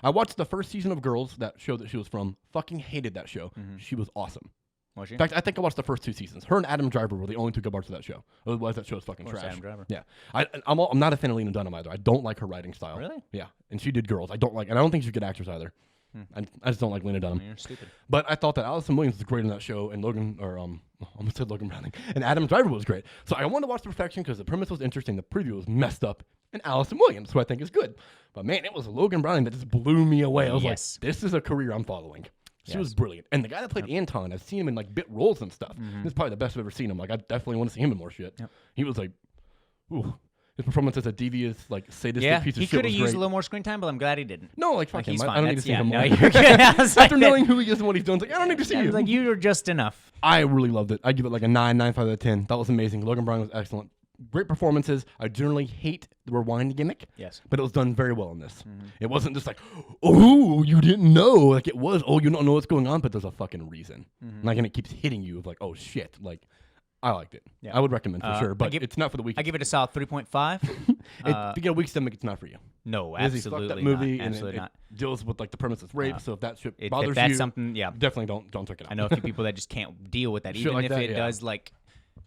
I watched the first season of Girls, that show that she was from. Fucking hated that show. She was awesome. Was she? In fact, I think I watched the first 2 seasons. Her and Adam Driver were the only 2 good parts of that show. Otherwise, that show is fucking trash. Adam Driver. Yeah. I'm not a fan of Lena Dunham either. I don't like her writing style. Really? Yeah. And she did Girls. And I don't think she's a good actress either. I just don't like Lena Dunham. You're stupid. But I thought that Allison Williams was great in that show, and almost said Logan Browning, and Adam Driver was great. So I wanted to watch Perfection because the premise was interesting, the preview was messed up, and Allison Williams, who I think is good. But man, it was Logan Browning that just blew me away. I was like, this is a career I'm following. She was brilliant. And the guy that played Anton, I've seen him in like bit roles and stuff. This is probably the best I've ever seen him. Like, I definitely want to see him in more shit. Yep. He was like, ooh. His performance as a devious, like, sadistic piece of shit was great. He could have used a little more screen time, but I'm glad he didn't. No, like, fuck him. He's I fine. don't need to see him more. No, you're good. I was like After knowing who he is and what he's doing, it's like, I don't need to see you. Like, you were just enough. I really loved it. I give it like a 9.5 out of 10. That was amazing. Logan Browning was excellent. Great performances. I generally hate the rewind gimmick. Yes. But it was done very well in this. It wasn't just like, oh, you didn't know. Like it was, oh, you don't know what's going on, but there's a fucking reason. Like, and it keeps hitting you of like, oh shit. Like, I liked it. Yeah. I would recommend for sure, but it's not for the weekend. I give it a solid 3.5. If you get a weak stomach, it's not for you. No, It's absolutely a fucked up movie, not. and Absolutely it not. deals with like the premise of rape. So if that shit If bothers that's you, something, yeah, definitely don't check it out. I know a few people that just can't deal with that, Shit even like if that, it does like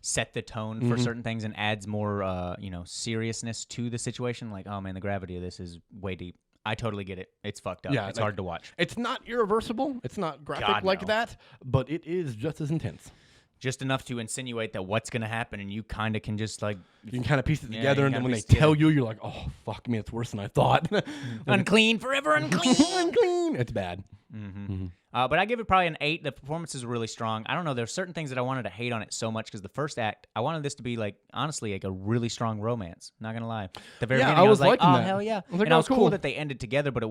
set the tone for certain things and adds more, seriousness to the situation. Like, oh man, the gravity of this is way deep. I totally get it. It's fucked up. Yeah, it's hard to watch. It's not irreversible. It's not graphic like that, but it is just as intense. Just enough to insinuate that what's going to happen, and you kind of can just like... You can kind of piece it together, and then when they tell you, you're like, oh, fuck me, it's worse than I thought. Unclean, forever unclean. Unclean. It's bad. But I give it probably an 8. The performance is really strong. I don't know. There's certain things that I wanted to hate on it so much because the first act, I wanted this to be like, honestly, like a really strong romance. Not going to lie. The very beginning, I was like, oh, hell yeah. I was cool that they ended together, but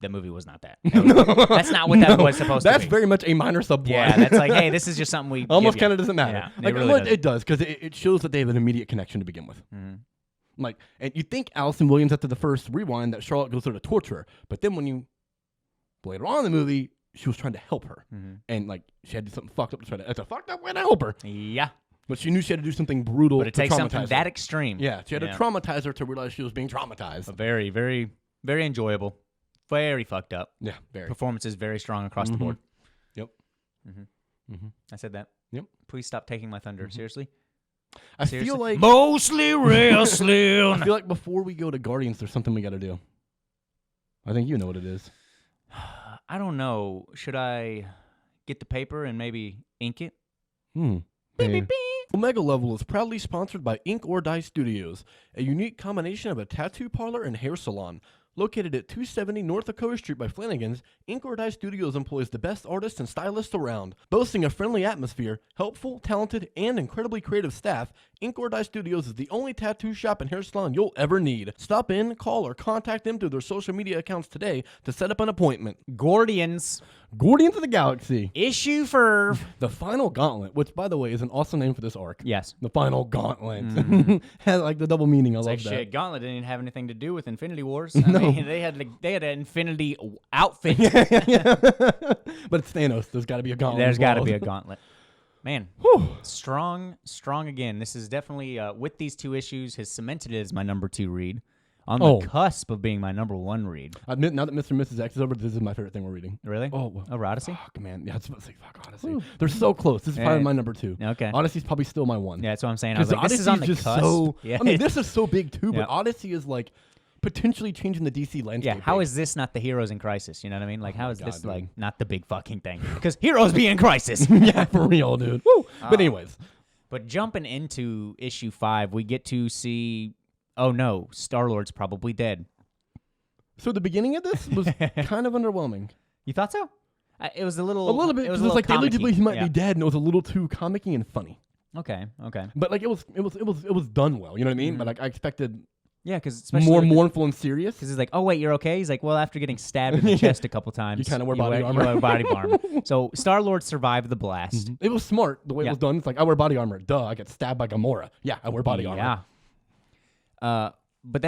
the movie was not that. That's not what that was supposed to be. That's very much a minor subplot. Yeah, that's like, hey, this is just something we almost kind of doesn't matter. Yeah, like, it does because it shows that they have an immediate connection to begin with. Like, and you think Allison Williams after the first rewind that Charlotte goes there to torture her, but then when you later on in the movie, she was trying to help her, and like she had to do something fucked up to try to. It's a fucked up way to help her. Yeah, but she knew she had to do something brutal. But it takes something that extreme. Yeah, she had to traumatize her to realize she was being traumatized. Very, very, very enjoyable. Very fucked up. Yeah, very. Performances very strong across the board. Yep. I said that. Yep. Please stop taking my thunder. Seriously? I feel like mostly wrestling. I feel like before we go to Guardians, there's something we got to do. I think you know what it is. I don't know. Should I get the paper and maybe ink it? Beep, beep, beep. Omega Level is proudly sponsored by Ink or Dye Studios, a unique combination of a tattoo parlor and hair salon. Located at 270 North Dakota Street by Flanagan's, Ink or Dye Studios employs the best artists and stylists around. Boasting a friendly atmosphere, helpful, talented, and incredibly creative staff, Ink or Dye Studios is the only tattoo shop and hair salon you'll ever need. Stop in, call, or contact them through their social media accounts today to set up an appointment. Guardians Guardians of the Galaxy. Issue for The Final Gauntlet, which, by the way, is an awesome name for this arc. Yes. The Final Gauntlet. Has like the double meaning. I love like that. shit. Gauntlet didn't have anything to do with Infinity Wars. I mean, they had an Infinity outfit. But it's Thanos. There's got to be a gauntlet. There's got to involved. be a gauntlet. Man, strong again. This is definitely, with these 2 issues, has cemented it as my number 2 read. On the cusp of being my number 1 read. Admit, now that Mr. and Mrs. X is over, this is my favorite thing we're reading. Really? Oh, Odyssey? Fuck, man. Yeah, I was about to say, fuck, Odyssey. They're so close. This is probably my number 2. Okay. Odyssey's probably still my 1. Yeah, that's what I'm saying. I was like, Odyssey's this is on the just cusp. so... Yeah. I mean, this is so big, too, Yeah. but Odyssey is, like, potentially changing the DC landscape. Yeah, how is this not the heroes in crisis? You know what I mean? Like, how is this, like, not the big fucking thing? Because heroes be in crisis. Yeah, for real, dude. Woo. But anyways. But jumping into issue 5, we get to see, oh no, Star-Lord's probably dead. So the beginning of this was kind of underwhelming. You thought so? It was a little bit. It was like they allegedly comic-y. he might be dead, and it was a little too comic-y and funny. Okay. But like it was done well. You know what I mean? But like I expected Yeah, because especially more mournful and serious. Because he's like, oh wait, you're okay. He's like, well, after getting stabbed in the chest a couple times, You kinda wear body You armor. wear body armor. So Star-Lord survived the blast. It was smart the way it was done. It's like I wear body armor. Duh, I get stabbed by Gamora. Yeah, I wear body armor. Yeah. But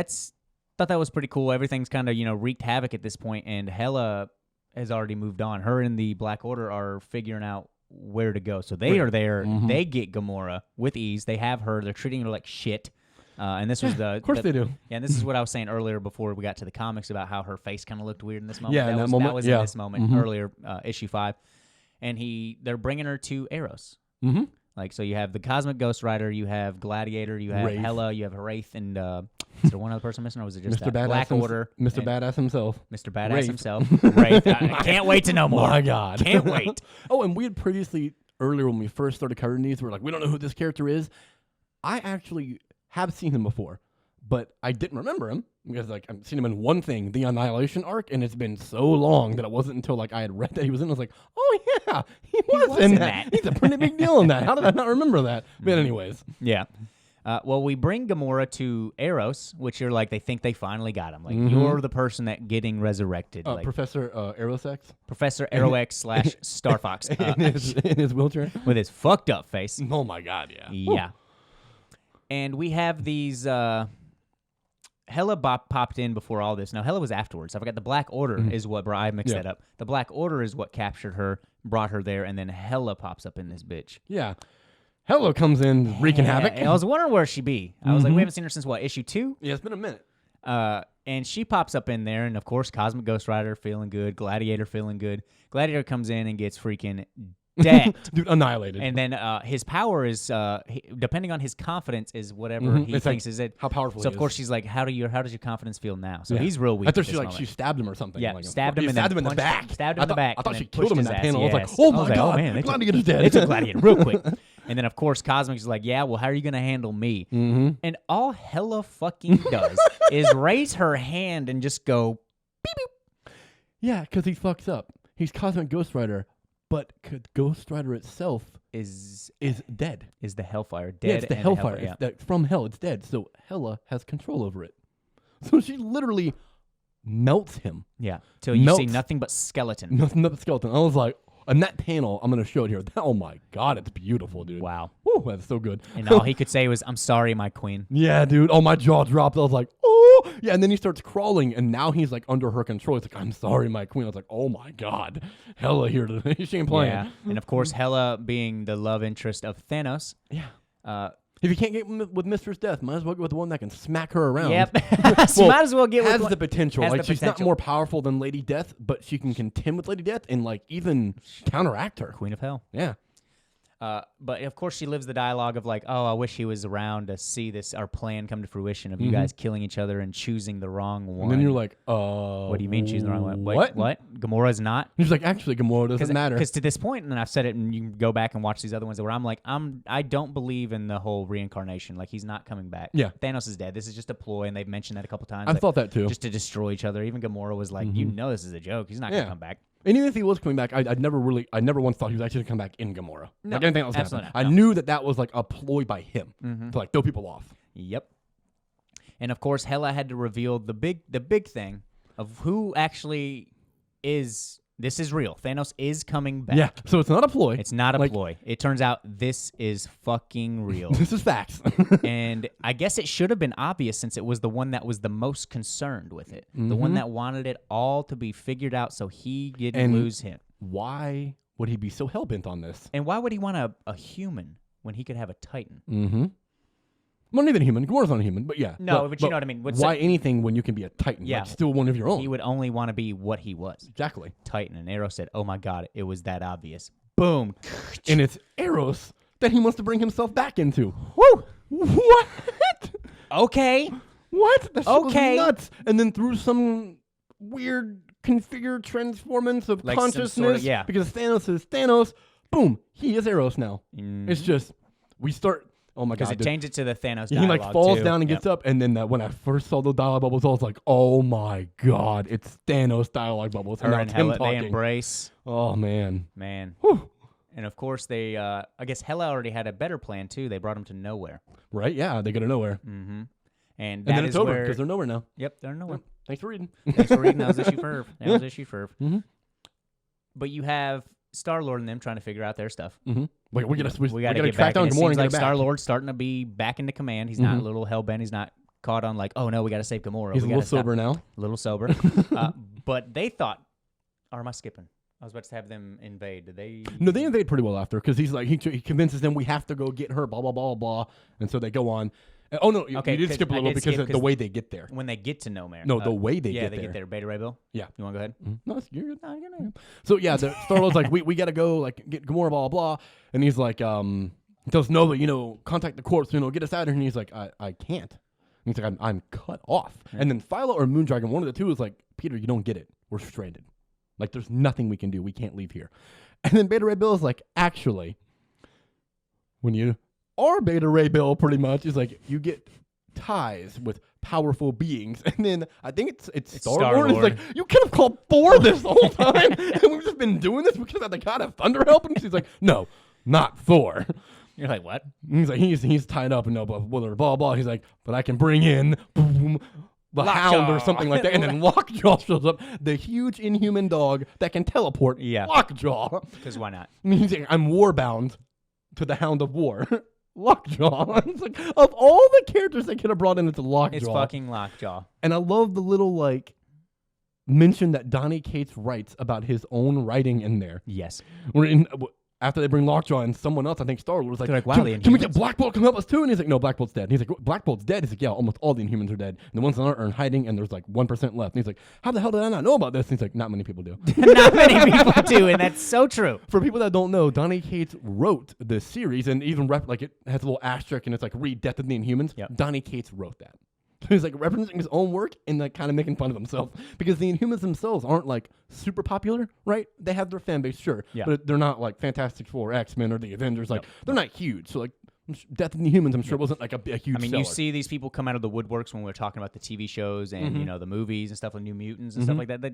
thought that was pretty cool. Everything's kind of wreaked havoc at this point, and Hela has already moved on. Her and the Black Order are figuring out where to go. So they are there. They get Gamora with ease. They have her. They're treating her like shit. And this was Of course they do. Yeah, and this is what I was saying earlier before we got to the comics about how her face kind of looked weird in this moment. Yeah, in that moment, That was yeah. in this moment earlier, issue 5. And they're bringing her to Eros. Mm-hmm. Like, so you have the Cosmic Ghost Rider, you have Gladiator, you have Wraith. Hela, you have Wraith, and is there one other person missing, or was it just Mr. that? Black Order, Mr. Badass himself. Mr. Badass Wraith. himself, Wraith. I can't wait to know more. My God. Can't wait. Oh, and we had previously, earlier when we first started covering these, we were like, we don't know who this character is. I actually have seen him before, but I didn't remember him because like I've seen him in one thing, the Annihilation arc, and it's been so long that it wasn't until like I had read that he was in. I was like, oh yeah, he was in that. He's a pretty big deal in that. How did I not remember that? But anyways, Yeah. Well, we bring Gamora to Eros, which you're like, they think they finally got him. Like, you're the person that getting resurrected. Like, Professor Aerosex Professor Aerox / Star Fox in his wheelchair with his fucked up face. Oh my God, yeah. Yeah. And we have these. Hela popped in before all this. Now, Hela was afterwards. I forgot the Black Order is what. I mixed that up. The Black Order is what captured her, brought her there, and then Hela pops up in this bitch. Yeah. Hela comes in wreaking havoc. I was wondering where she'd be. I was like, we haven't seen her since what, issue 2? Yeah, it's been a minute. And she pops up in there, and of course, Cosmic Ghost Rider feeling good, Gladiator feeling good. Gladiator comes in and gets freaking dead. Dude, annihilated. And then his power is, depending on his confidence, is whatever he It's thinks like is it. how powerful So he of course is. she's like, how does your confidence feel now? So Yeah. he's real weak. I thought at she this like moment. she stabbed him or something. Yeah, like, stabbed him you and stabbed then him in the punched back. him. Stabbed him in the back. I thought and she then killed him in pushed that his panel. ass. I was Yes. like, oh I my was like, God, oh man, Gladiator's dead. They took Gladiator real quick. And then of course Cosmic's like, yeah, well, how are you gonna handle me? And all Hela fucking does is raise her hand and just go. Yeah, because he fucks up. He's Cosmic Ghost Rider, but Ghost Rider itself Is dead. the Hellfire dead? Yeah, it's the and Hellfire. Yeah. It's that from hell, it's dead. So Hela has control over it. So she literally melts him. Yeah. Till you see Melts. nothing but skeleton. Nothing but the skeleton. I was like, and that panel, I'm going to show it here. Oh my God, it's beautiful, dude. Wow. Woo, that's so good. And all he could say was, "I'm sorry, my queen." Yeah, dude. Oh, my jaw dropped. I was like, oh. Yeah, and then he starts crawling, and now he's like under her control. He's like, I'm sorry, my queen. I was like, oh my God. Hela here today. She ain't playing. Yeah. And of course, Hela being the love interest of Thanos. Yeah. If you can't get with Mistress Death, might as well go with the one that can smack her around. Yep. So might as well get has with the potential. has Like the she's not potential. more powerful than Lady Death, but she can contend with Lady Death and like even counteract her. Queen of Hell. Yeah. But of course, she lives the dialogue of like, "Oh, I wish he was around to see our plan come to fruition of you guys killing each other and choosing the wrong one." And then you're like, what do you mean choosing the wrong one? What? What? Gamora's not. He's like, actually, Gamora doesn't matter. Because to this point, and I've said it, and you can go back and watch these other ones where I'm like, I don't believe in the whole reincarnation. Like, he's not coming back. Yeah. Thanos is dead. This is just a ploy, and they've mentioned that a couple times. I thought that too. Just to destroy each other. Even Gamora was like, you know, this is a joke. He's not gonna come back. And even if he was coming back, I never once thought he was actually going to come back in Gamora. No, like anything else absolutely happened. not. I knew that was like a ploy by him to like throw people off. Yep. And of course, Hela had to reveal the big thing of who actually is. This is real. Thanos is coming back. Yeah. So it's not a ploy. It's not a ploy. It turns out this is fucking real. This is facts. And I guess it should have been obvious since it was the one that was the most concerned with it. The one that wanted it all to be figured out so he didn't lose him. Why would he be so hell-bent on this? And why would he want a human when he could have a Titan? Mm-hmm. Well, not even a human. Gamora's not a human, but yeah. No, but you know what I mean. Why anything when you can be a Titan? Yeah. Like, still one of your own. He would only want to be what he was. Exactly. Titan. And Arrow said, oh my God, it was that obvious. Boom. And it's Eros that he wants to bring himself back into. Woo! What? Okay. What? That shit Okay. was nuts. And then through some weird configured transformance of Like some consciousness, sort of- yeah. because Thanos is Thanos, boom, he is Eros now. It's just, we start, oh my God. Because it changed it to the Thanos He dialogue like falls too. down and gets up, and then when I first saw the dialogue bubbles, I was like, "Oh my God, it's Thanos dialogue bubbles." Her now and it's him Hela, they talking. embrace. Oh man, Man. Whew. And of course, they, I guess Hela already had a better plan too. They brought him to nowhere. right? Yeah, they go to nowhere, Mm-hmm. And and that then it's is over where. because they're nowhere now. Yep, they're nowhere. Thanks for reading. Thanks for reading. That was issue Ferv. That was issue Ferv. Mm-hmm. But you have Star-Lord and them trying to figure out their stuff. Mm-hmm. We gotta get track back. down And it Gamora seems and like get her back. Star-Lord's starting to be back into command. He's not a little hell-bent. He's not caught on like, oh no, we got to save Gamora. He's a We little gotta stop. sober now. A little sober. But they thought, or am I skipping? I was about to have them invade. Did they? No, they invade pretty well after because he's like he convinces them we have to go get her. Blah blah blah blah. And so they go on. Oh no, Okay, you did 'cause skip a I little did because skip of the 'cause way they get there. When they get to nowhere. No, the way they yeah, get they there. get there. Beta Ray Bill. Yeah. You want to go ahead? No, you're good. So yeah, the Star-Lord's like, we got to go like get Gamora, blah, blah, blah. And he's like, he tells Nova, contact the corpse, get us out of here. And he's like, I can't. And he's like, I'm cut off. Right. And then Philo or Moondragon, one of the two is like, Peter, you don't get it. We're stranded. Like, there's nothing we can do. We can't leave here. And then Beta Ray Bill is like, actually, when you are Beta Ray Bill, pretty much, is like, you get ties with powerful beings. And then I think it's Star-Lord. It's like, you could have called Thor this whole time. And we've just been doing this. We could have had the God of Thunder help him. She's like, no, not Thor. You're like, what? And he's like, he's tied up and blah, blah, blah. He's like, but I can bring in boom, the Hound or something like that. And then Lockjaw shows up, the huge inhuman dog that can teleport. Yeah. Lockjaw. Because why not? And he's like, I'm warbound to the Hound of War. Lockjaw. It's like, of all the characters they could have brought in, it's Lockjaw. It's fucking Lockjaw. And I love the little, mention that Donnie Cates writes about his own writing in there. Yes. After they bring Lockjaw and someone else, I think Star-Lord was like, They're like, wow, can we get Black Bolt to come help us too? And he's like, no, Black Bolt's dead. And he's like, Black Bolt's dead? He's like, yeah, almost all the Inhumans are dead. And the ones that aren't are hiding, and there's 1% left. And he's like, how the hell did I not know about this? And he's like, not many people do. Not many people do, and that's so true. For people that don't know, Donnie Cates wrote this series, and even it has a little asterisk, and it's like, read Death of the Inhumans. Yep. Donnie Cates wrote that. So he's referencing his own work and kind of making fun of himself because the Inhumans themselves aren't super popular, right? They have their fan base, sure, Yeah. but they're not Fantastic Four, X-Men, or the Avengers. They're not huge. So Death of the Humans, I'm sure, wasn't a huge. I mean, seller. you see these people come out of the woodworks when we were talking about the TV shows and the movies and stuff like New Mutants and stuff like that.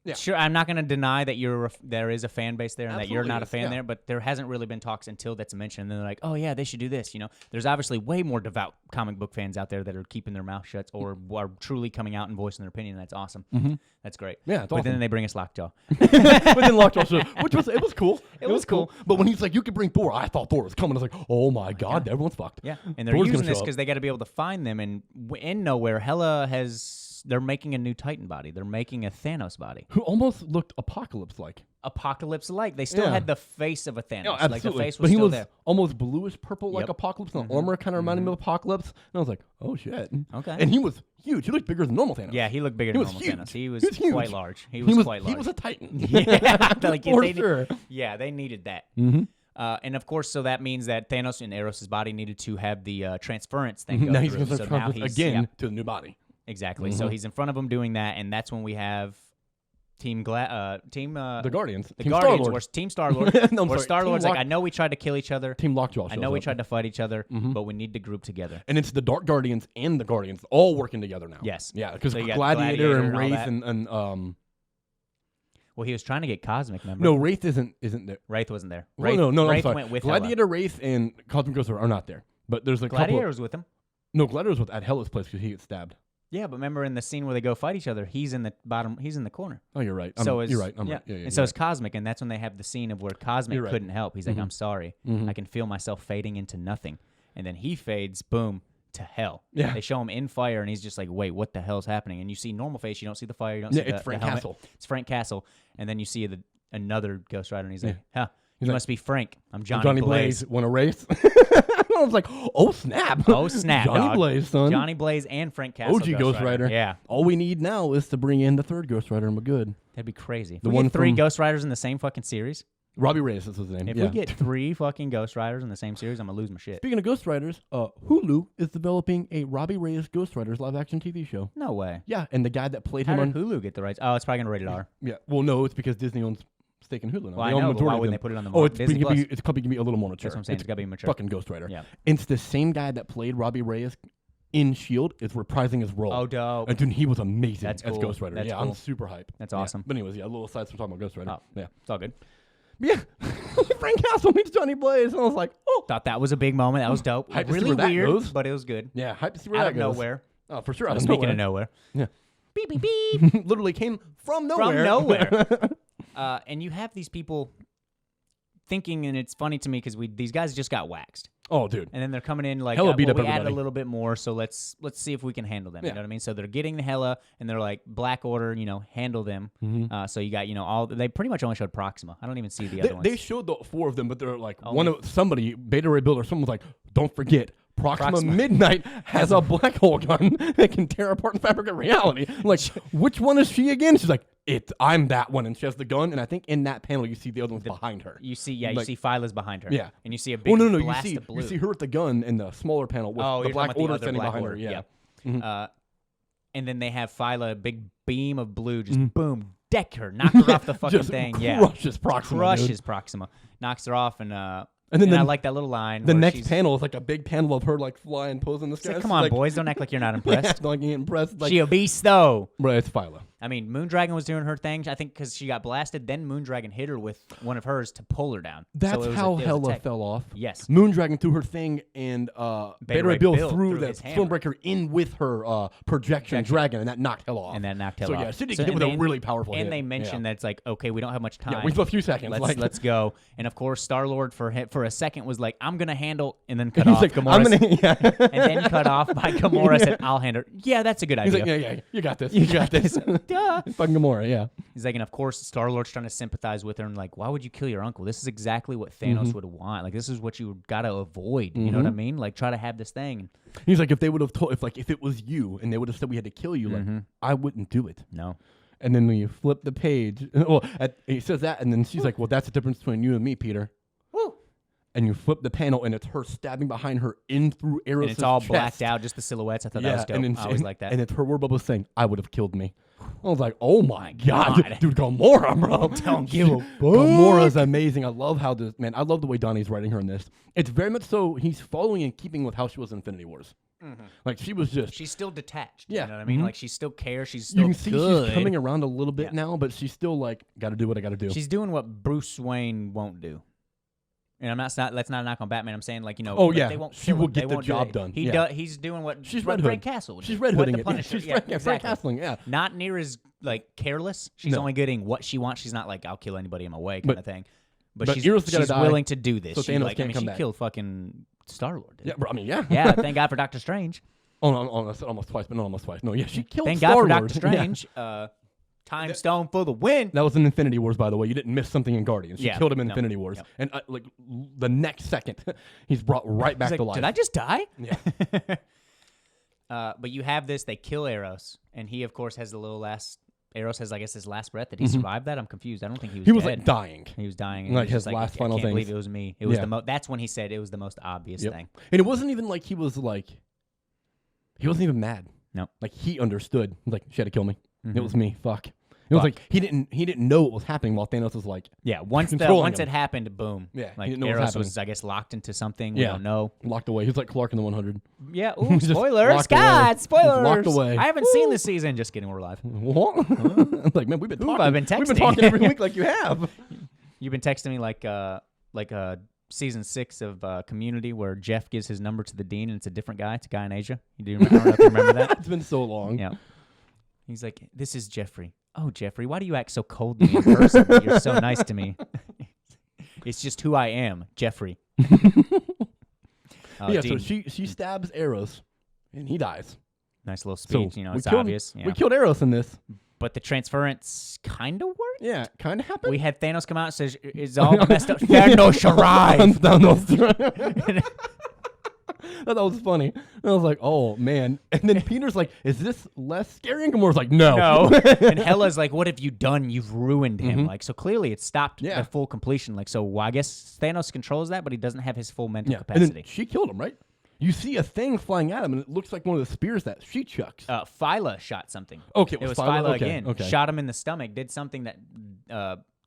Yeah. Sure, I'm not going to deny that there is a fan base there and that you're Absolutely not a is, fan yeah. there, but there hasn't really been talks until that's mentioned. And then they're like, oh, yeah, they should do this. There's obviously way more devout comic book fans out there that are keeping their mouth shut or are truly coming out and voicing their opinion. That's awesome. Mm-hmm. That's great. Yeah, it's but awesome. then they bring us Lockjaw. But then Lockjaw showed up, which was cool. It was cool. But when he's like, you could bring Thor, I thought Thor was coming. I was like, oh my God, everyone's fucked. Yeah, and they're Thor's using gonna this show up. because they got to be able to find them. And in Nowhere, Hela they're making a new Titan body. They're making a Thanos body. Who almost looked Apocalypse-like. Apocalypse-like. They still Yeah. had the face of a Thanos. No, Like absolutely. the face was but he still was there. almost bluish purple like Yep. Apocalypse, and the armor kind of reminded me of Apocalypse. And I was like, oh shit. Okay. And he was huge. He looked bigger than normal Thanos. Yeah, he looked bigger He than was normal huge. Thanos. He was huge. quite large. He was quite large. He was a Titan. yeah, like, For they, sure. Yeah, they needed that. Mm-hmm. And of course, so that means that Thanos in Eros' body needed to have the transference thing go Now he's through. going to So start now he's again to the new body. exactly. So he's in front of him doing that, and that's when we have the Guardians. The Team Guardians, Star-Lord. where Team Star-Lord, No, I'm where sorry, Star-Lord's Team like, I know we tried to kill each other. Team Lockjaw I know shows we up. tried to fight each other, but we need to group together. And it's the Dark Guardians and the Guardians all working together now. Yes. Yeah, because So you got Gladiator and all Wraith that. and Well, he was trying to get Cosmic, remember? no, Wraith isn't there. Wraith wasn't there. Well, Wraith, no, I'm Wraith sorry. went with Hela. Gladiator, Wraith, and Cosmic Ghost are not there. But there's a Gladiator couple. was with him. No, Gladiator's with at Hela's place because he gets stabbed. Yeah, but remember in the scene where they go fight each other, he's in the bottom. He's in the corner. Oh, you're right. You're right. I'm right. Yeah, and so is Cosmic, and that's when they have the scene of where Cosmic You're right. couldn't help. He's like, "I'm sorry. I can feel myself fading into nothing," and then he fades, boom, to hell. Yeah. They show him in fire, and he's just like, "Wait, what the hell's happening?" And you see normal face, you don't see the fire, you don't see it's the Frank helmet. Castle. It's Frank Castle, and then you see another Ghost Rider, and he's like, "Huh." He's You like, must be Frank. I'm Johnny Blaze. Want to race? I was like, oh snap! Oh snap! Johnny dog. Blaze, son. Johnny Blaze and Frank Castle. OG Ghost Rider. Yeah, All we need now is to bring in the third Ghost Rider, and we're good. that'd be crazy. If The we one get three from- Ghost Riders in the same fucking series, Robbie Reyes is his name. if yeah. we get 3 fucking Ghost Riders in the same series, I'm gonna lose my shit. Speaking of Ghost Riders, Hulu is developing a Robbie Reyes Ghost Riders live-action TV show. No way. Yeah, and the guy that played How him did on Hulu get the rights? Oh, it's probably gonna rated R. yeah, well, no, it's because Disney owns stake in Hulu now. Well, They I own know, the but why majority of wouldn't them. they put it on the Oh, it's Disney probably, Plus? it's probably gonna be a little more mature. That's what I'm saying. It's gotta be mature. Fucking Ghost Rider. Yeah. It's the same guy that played Robbie Reyes in Shield is reprising his role. Oh, dope. And dude, he was amazing That's as cool. Ghost Rider. That's yeah, cool. I'm super hype. That's Yeah. awesome. But anyways, yeah, a little aside from talking about Ghost Rider. Oh. Yeah. It's all good. But yeah, Frank Castle meets Johnny Blaze, and I was like, oh, Thought that was a big moment. That was dope. Hype to see Really where that weird, goes. but it was good. yeah, hype to see where Out that of goes. nowhere. Oh, for sure. Out of Speaking nowhere. of nowhere. Yeah. Beep, beep, beep. Literally came from nowhere. From nowhere. And you have these people thinking, and it's funny to me because these guys just got waxed. Oh, dude. And then they're coming in like, Hela beat up we added a everybody. little bit more, so let's see if we can handle them. Yeah. You know what I mean? So they're getting the Hela, and they're like, Black Order, handle them. So you got, they pretty much only showed Proxima. I don't even see the other ones. They showed the 4 of them, but they're like Only- somebody, Beta Ray Builder, someone was like, don't forget, Proxima Proxima. Midnight has a black hole gun that can tear apart the fabric of reality. I'm like, which one is she again? She's like, I'm that one, and she has the gun. And I think in that panel you see the other one's behind her. You see, you Like- see Phyla's behind her. Yeah. And you see a big Oh no, blast you of blue. see her with the gun in the smaller panel with the you're Black talking Order about the other standing Black behind Order. her. Yeah. And then they have Phyla, a big beam of blue, just boom, deck her, knock her off the fucking Just thing. crushes Proxima. Crushes dude. Proxima, knocks her off, and then I the- like that little line. The where next she's- panel is like a big panel of her like flying, posing this It's guy. like, come on, boys, don't act like you're not Yeah, impressed. don't get impressed. Like, She a beast, though. bro, it's Phyla. I mean, Moondragon was doing her thing. I think because she got blasted, then Moondragon hit her with one of hers to pull her down. That's So it was how it was a Hela tech. fell off. Yes. Moondragon threw her thing, and Beta Ray Bill threw the his hammer. Stormbreaker in with her projection dragon, and that knocked Hela off. And that knocked So Hela yeah, off. she did So- hit with and a really powerful hit. And they mentioned that it's like, okay, we don't have much time. Yeah, we have a few seconds. Let's go. And of course, Star-Lord for a second was like, I'm gonna handle, and then cut He's off. like, I'm gonna, yeah. And then cut off by Gamora. Said, I'll handle. Yeah, that's a good He's idea. like, yeah, you got this. You got this. Duh. Fucking Gamora, yeah. He's like, and of course, Star-Lord's trying to sympathize with her, and like, why would you kill your uncle? This is exactly what Thanos would want. Like, this is what you gotta avoid. You know what I mean? Like, try to have this thing. He's like, if they would have told, if it was you, and they would have said we had to kill you, like, I wouldn't do it. No. And then when you flip the page, well, he says that, and then she's like, well, that's the difference between you and me, Peter. Woo. And you flip the panel, and it's her stabbing behind her in through Eros' And it's all chest. blacked out, just the silhouettes. I thought that was dope. and then I always like that. And it's her word bubble saying, I would have killed me. I was like, oh my God. Dude, Gamora, bro. Don't give a fuck. Gamora's amazing. I love how this, man, I love the way Donnie's writing her in this. It's very much so, he's following and keeping with how she was in Infinity Wars. Like, she was just, She's still detached. Yeah. You know what I mean? Like, she still cares. She's still you can see good. she's coming around a little bit Yeah. now, but she's still like, gotta do what I gotta do. She's doing what Bruce Wayne won't do. And I'm not. Let's not knock on Batman. I'm saying, like, you know. Oh, like, yeah. they won't She kill will him. get They the won't do job it. done. He Yeah. He's doing what. She's what Red Frank Hood. Castle would She's do. Red What Hooding the it. Punisher. She's Yeah, Frank exactly. Castling, yeah. Not near as like careless. She's No. only getting what she wants. She's not like, I'll kill anybody in my way kind of thing. But but she's Eros gotta die, willing to do this. so She, Thanos like, can't I mean, come she back. killed fucking Star-Lord. Yeah, bro, I mean, yeah. Yeah. Thank God for Doctor Strange. I said almost twice, but not almost twice. No, yeah, she killed Thank God for Star-Lord. Doctor Strange. Time Stone for the win. That was in Infinity Wars, by the way. You didn't miss something in Guardians. She Yeah, killed him in no, Infinity Wars. no. And like the next second, he's brought right back He's to like, life. did I just die? Yeah. But you have this. They kill Eros, and he, of course, has the little last Eros has, I guess, his last breath. Did he survive that? I'm confused. I don't think he was. He was dead. like dying. He was dying. And Like he was his just last I final can't believe things. it was me. It was Yeah. That's when he said it was the most obvious thing. And it wasn't even like he was like. He wasn't even mad. No. Like he understood. He's like, she had to kill me. Mm-hmm. It was me. Fuck. It was like he didn't know what was happening while Thanos was like. Yeah. Once controlling him. it happened, boom. Yeah, he Like didn't know what was Eros happening. was, I guess, locked into something. We Yeah. don't know. Locked away. He was like Clark in the 100. Yeah. Ooh, Just spoilers. locked away. God, Just spoilers. locked away. I haven't seen this season. Just kidding. We're live. What? Like, man, we've been talking. I've been We've been texting. talking every week like you have. You've been texting me like season 6 of Community, where Geoff gives his number to the dean, and it's a different guy. It's a guy in Asia. I don't know if you remember that. It's been so long. Yeah. He's like, "This is Jeffrey." "Oh, Jeffrey, why do you act so coldly in person? You're so nice to me." It's just who I am, Jeffrey. So Dean, she stabs Eros, and he dies. nice little speech. So It's killed, obvious. Yeah. We killed Eros in this. But the transference kind of worked. Yeah, kind of happened. We had Thanos come out and says, "It's all messed up." Thanos arrived. Thanos. That was funny. And I was like, oh, man. And then Peter's like, is this less scary? And Gamora's like, no. No. And Hela's like, "What have you done? You've ruined him." Like, so clearly it stopped Yeah. the full completion. Like, so I guess Thanos controls that, but he doesn't have his full mental And capacity. then she killed him, right? You see a thing flying at him, and it looks like one of the spears that she chucks. Phyla shot something. Okay, It was Phyla? Phyla Okay, again. okay. Shot him in the stomach. Did something that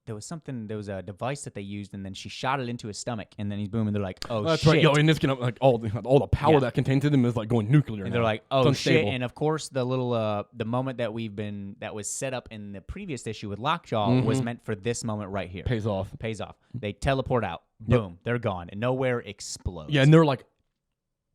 there was a device that they used, and then she shot it into his stomach, and then he's booming. They're like, "Oh That's shit!" right. Yo, and it's gonna like all the power Yeah. that contains in him is like going nuclear. And now. they're like, It's "Oh shit!" unstable. And of course, the little the moment that was set up in the previous issue with Lockjaw was meant for this moment right here. Pays off. Pays off. They teleport out. Boom. They're gone, and nowhere explodes. Yeah, and they're like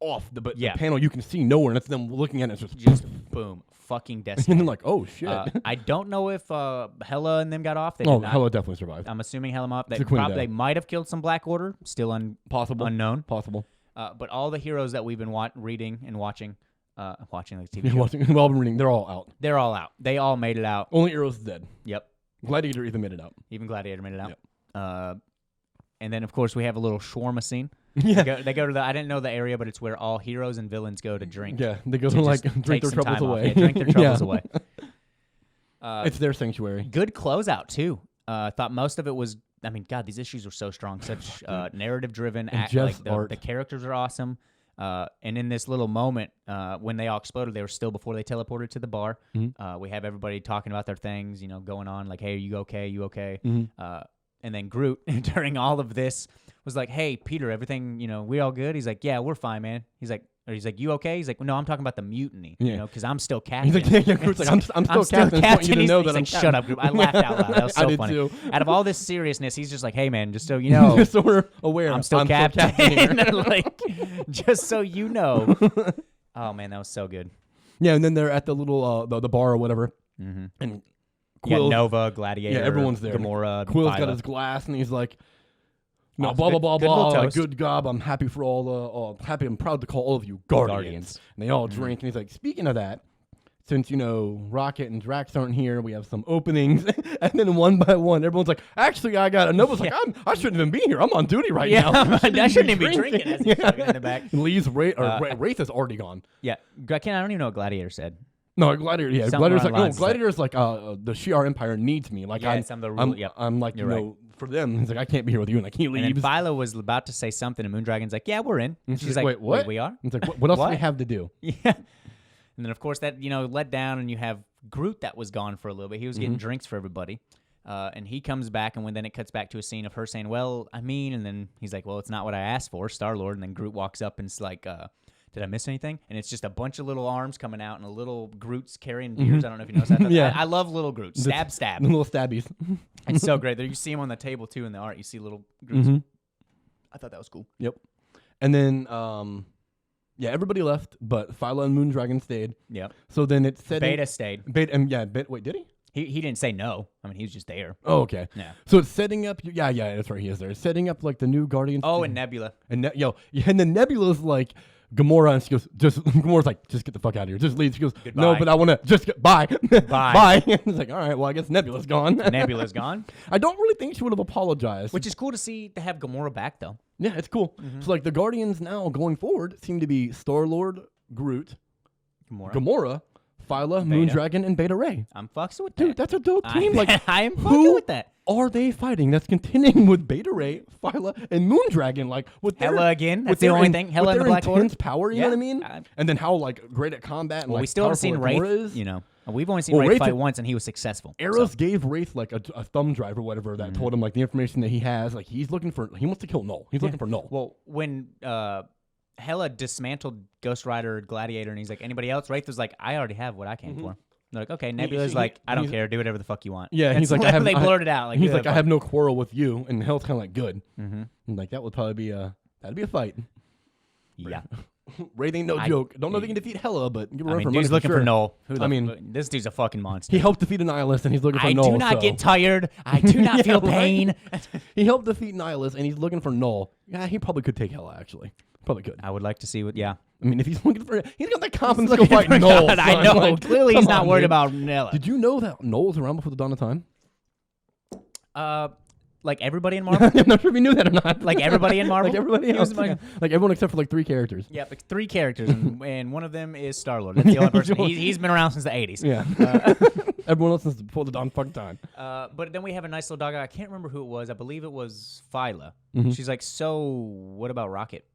off the Yeah. the panel you can see nowhere, and it's them looking at it. It's just boom. Fucking and destiny. then like, oh shit. I don't know if Hela and them got off. They Oh, did not. Hela definitely survived. I'm assuming Hela off. They It's a Queen probably Day. might have killed some Black Order. Still Possible. unknown. Possible. But all the heroes that we've been reading and watching like TV You're show, watching. Well, I've been reading. They're all out. they're all out. They all made it out. Only Eros is dead. Yep. Gladiator even made it out. Even Gladiator made it out. Yep. And then, of course, we have a little shawarma scene. Yeah. They go to the, I didn't know the area, but it's where all heroes and villains go to drink. Yeah, they go to to like just drink take their some troubles time off. away. Yeah, drink their troubles Yeah. away. It's their sanctuary. Good closeout, too. I thought most of it was, I mean, God, these issues were so strong. Such narrative-driven. Jeff's Like art. the characters are awesome. And in this little moment, when they all exploded, they were still before they teleported to the bar. Mm-hmm. We have everybody talking about their things, going on, like, "Hey, are you okay? You okay?" Mm-hmm. And then Groot, during all of this, was like, "Hey, Peter, everything, we all good?" He's like, "Yeah, we're fine, man." He's like, "You okay?" He's like, "No, I'm talking about the mutiny, Yeah. because I'm still captain." He's like, yeah, Groot's like, I'm still captain. I just want you to He's know like, that I'm "Shut up, Groot." I laughed out loud. That was I so did funny. too. Out of all this seriousness, he's just like, "Hey, man, just so you know, Just so we're aware, I'm still captain." here. Like, just so you know. Oh man, that was so good. Yeah, and then they're at the little the bar or whatever, Mm-hmm. and Yeah, Quill's, Nova, Gladiator. yeah, everyone's there. Gamora, Quill's got Phyla. his glass, and he's like, "No, Oh, blah blah good- blah good little blah. toast. Good job. I'm happy for all the happy. I'm proud to call all of you guardians." And they all drink, and he's like, "Speaking of that, since Rocket and Drax aren't here, we have some openings." And then one by one, everyone's like, "Actually, I got." And Nova's like, I shouldn't even be here. I'm on duty right Yeah, now. I shouldn't even be drinking. As he's chugging in the back. Lee's Wraith is already gone. Yeah, I don't even know what Gladiator said. No, Gladiator. Yeah, Something Gladiator's along like, the no, lines, Gladiator's like, the Shi'ar Empire needs me. Like, Yeah, I'm, some of the I'm, rule- yep. I'm like, You're right. for them. He's like, I can't be here with you, and like he And then leaves. Phyla was about to say something, and Moondragon's like, "Yeah, we're in." And she's like, "Wait, what? we are?" It's like, what else do we What? have to do? Yeah. And then, of course, that, let down, and you have Groot that was gone for a little bit. He was getting drinks for everybody. And he comes back, and then it cuts back to a scene of her saying, "Well, and then he's like, "Well, it's not what I asked for, Star-Lord." And then Groot walks up and is like, "Did I miss anything?" And it's just a bunch of little arms coming out and a little Groot's carrying beers. I don't know if you noticed that. Yeah. I love little Groot. Stab. The little stabbies. It's so great. There you see him on the table, too, in the art. You see little Groots. I thought that was cool. Yep. And then, everybody left, but Phyla and Moondragon stayed. Yep. So then it said Beta stayed. Wait, did he? He didn't say no. I mean, he was just there. Oh, okay. Yeah. So it's setting up. Yeah, that's right. He is there. It's setting up like the new Guardians. Oh, and Nebula. And and then Nebula's like Gamora, and she goes, Gamora's like, just get the fuck out of here. Just leave. She goes, Goodbye. no, but I want to just get, bye. Bye. Bye. It's like, all right, well, I guess Nebula's gone. Nebula's gone. I don't really think she would have apologized. Which is cool to see to have Gamora back, though. Yeah, it's cool. So like the Guardians now going forward seem to be Star-Lord, Groot, Gamora. Gamora, Phyla, Beta. Moondragon, and Beta Ray. I'm fucking with that. Dude, that's a dope team. Like, I am fucking who with that. are they fighting? That's contending with Beta Ray, Phyla, and Moondragon. Like, with their, Hella again. That's with the their only thing. Hella with in the their Black Order. intense power. You know what I mean? I- And then how like great at combat. And, Well, like, we still haven't seen powerful, like, Wraith. Gamora is. You know, we've only seen Well, Wraith Wraith fight is- once, and he was successful. Arrows so. gave Wraith like a thumb drive or whatever that told him like the information that he has. Like he wants to kill Null. He's looking for Null. Well, when Hela dismantled Ghost Rider Gladiator, and he's like, anybody else? Wraith was like, I already have what I came for. They're like, okay. Nebula's like, I don't care. Do whatever the fuck you want. Yeah, That's he's like, I have. they blurted out. Like, he's "Yeah, like, I fuck." have no quarrel with you, and Hell's kind of like good. Mm-hmm. And like that would probably be that'd be a fight. Yeah. Wraith ain't no joke. Don't know if he can defeat Hela, but give a I run mean, for dude's money looking sure. for Null. I mean, this dude's a fucking monster. he helped defeat a Nihilist, and he's looking for I Null. do not so. get tired. I do not Yeah, feel right? pain. He helped defeat Nihilist, and he's looking for Null. Yeah, he probably could take Hela, actually. Probably could. I would like to see what. Yeah. I mean, if he's looking for, he's got the confidence to go fight Null. God, I son. know. Like, Clearly, he's come not on, worried dude. about Nella. Did you know that Null was around before the dawn of time? Like everybody in Marvel. I'm not sure if you knew that or not. Like everybody in Marvel. Like everybody He was else. like- Yeah. Like everyone except for like 3 characters. Yeah, like 3 characters, and one of them is Star-Lord. That's the only person. He's been around since the 80s. Yeah. Everyone else is before the dawn fucking time. But then we have a nice little dog. I can't remember who it was. I believe it was Phyla. Mhm. She's like, so what about Rocket?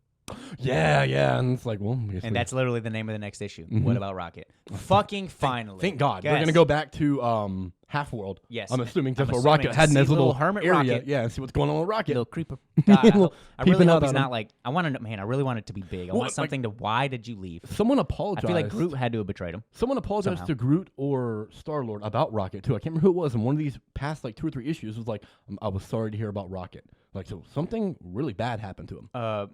Yeah, and it's like, well, I guess And that's literally the name of the next issue. Mhm. What about Rocket? Fucking finally. thank God. We're Yes. gonna go back to Half-World. Yes. I'm assuming that's I'm where assuming Rocket to had in see his little hermit area. Rocket. Yeah, and see what's going on with Rocket. Little creeper. God, I really Peeping hope out he's at not him. like. I want to. Man, I really want it to be big. I Well, want something to. Why did you leave? Someone I apologized. feel like Groot had to have betrayed him. Someone apologized somehow. to Groot or Star-Lord about Rocket, too. I can't remember who it was. And one of these past, like, 2 or 3 issues was like, I was sorry to hear about Rocket. Like, so something really bad happened to him.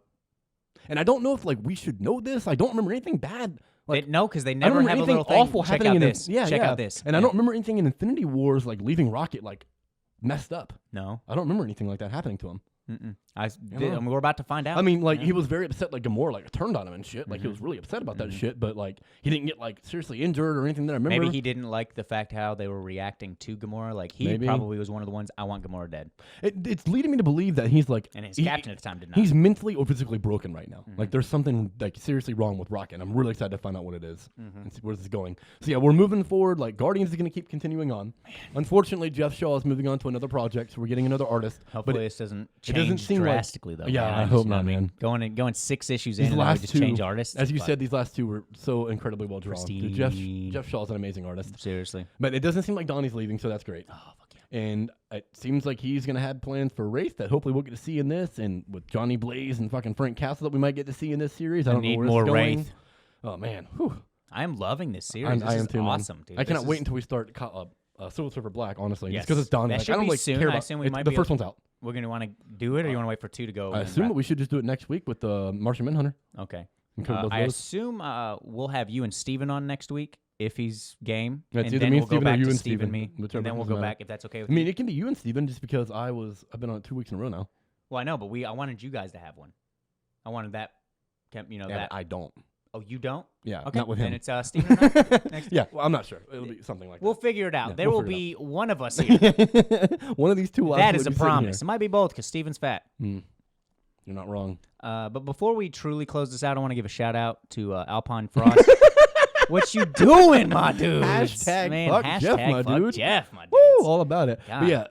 And I don't know if, like, we should know this. I don't remember anything bad. Like, No, because they I don't never remember have a anything little thing. awful Check happening out in this. Check out this. And I Yeah. don't remember anything in Infinity Wars, like, leaving Rocket, like, messed up. No. I don't remember anything like that happening to him. Mm-mm. know. We're about to find out. I mean, like, Yeah. he was very upset, like, Gamora, like, turned on him and shit. Like, he Mhm. was really upset about that Mhm. shit, but, like, he didn't get, like, seriously injured or anything that I remember. Maybe he didn't like the fact how they were reacting to Gamora. Like he Maybe. probably was one of the ones. I want Gamora dead. It's leading me to believe that he's, like, And his he- captain at the time did not. he's mentally or physically broken right now. Mhm. Like, there's something, like, seriously wrong with Rocket. I'm really excited to find out what it is Mhm. and see where this is going. So, yeah, we're moving forward. Like, Guardians is going to keep continuing on. Unfortunately, Geoff Shaw is moving on to another project, so we're getting another artist. Hopefully this doesn't it doesn't change seem like- drastically though. Yeah, man. I just, hope you know not, what I mean? man. Going 6 issues These in, and then we last just two, change artists. As you but said, these last 2 were so incredibly well drawn. Dude, pristine. Geoff Shaw is an amazing artist. Seriously. But it doesn't seem like Donnie's leaving, so that's great. Oh fuck yeah. And it seems like he's going to have plans for Wraith that hopefully we'll get to see in this. And with Johnny Blaze and fucking Frank Castle that we might get to see in this series. I don't need know where more this is going. Wraith. Oh, man. Whew. I am loving this series. I This am is too, man. awesome, dude. I cannot This wait is- until we start Silver Surfer Black, honestly. Yes. Just because it's Donnie. That Like, should I don't be like soon. care I about assume we it's- might the be first able- one's out. We're gonna want to do it, or you want to wait for 2 to go? I and assume wrap? that we should just do it next week with Martian Manhunter. Okay. And cover both I those. assume we'll have you and Steven on next week if he's game. Yeah, it's and either then me we'll and Steven go or back you to and Steven Steven, me, whichever and then we'll doesn't go matter. back if that's okay with I you. mean, it can be you and Steven just because I've been on it 2 weeks in a row now. Well, I know, but I wanted you guys to have one. I wanted that. That. I don't. Oh, you don't? Yeah, Okay. not with Then him. it's Steven and I next. Yeah, well, I'm not sure. It'll be something like We'll figure it out. Yeah, There we'll will figure be one of us here. that. One of these two will That is a absolutely be sitting promise. It might be both because Steven's fat. here. You're not wrong. But before we truly close this out, I want to give a shout out to Alpine Frost. What you doing, my dude? Hashtag Man, fuck hashtag Geoff, my fuck dude. Geoff, my dude. Woo, all about it. God. But yeah,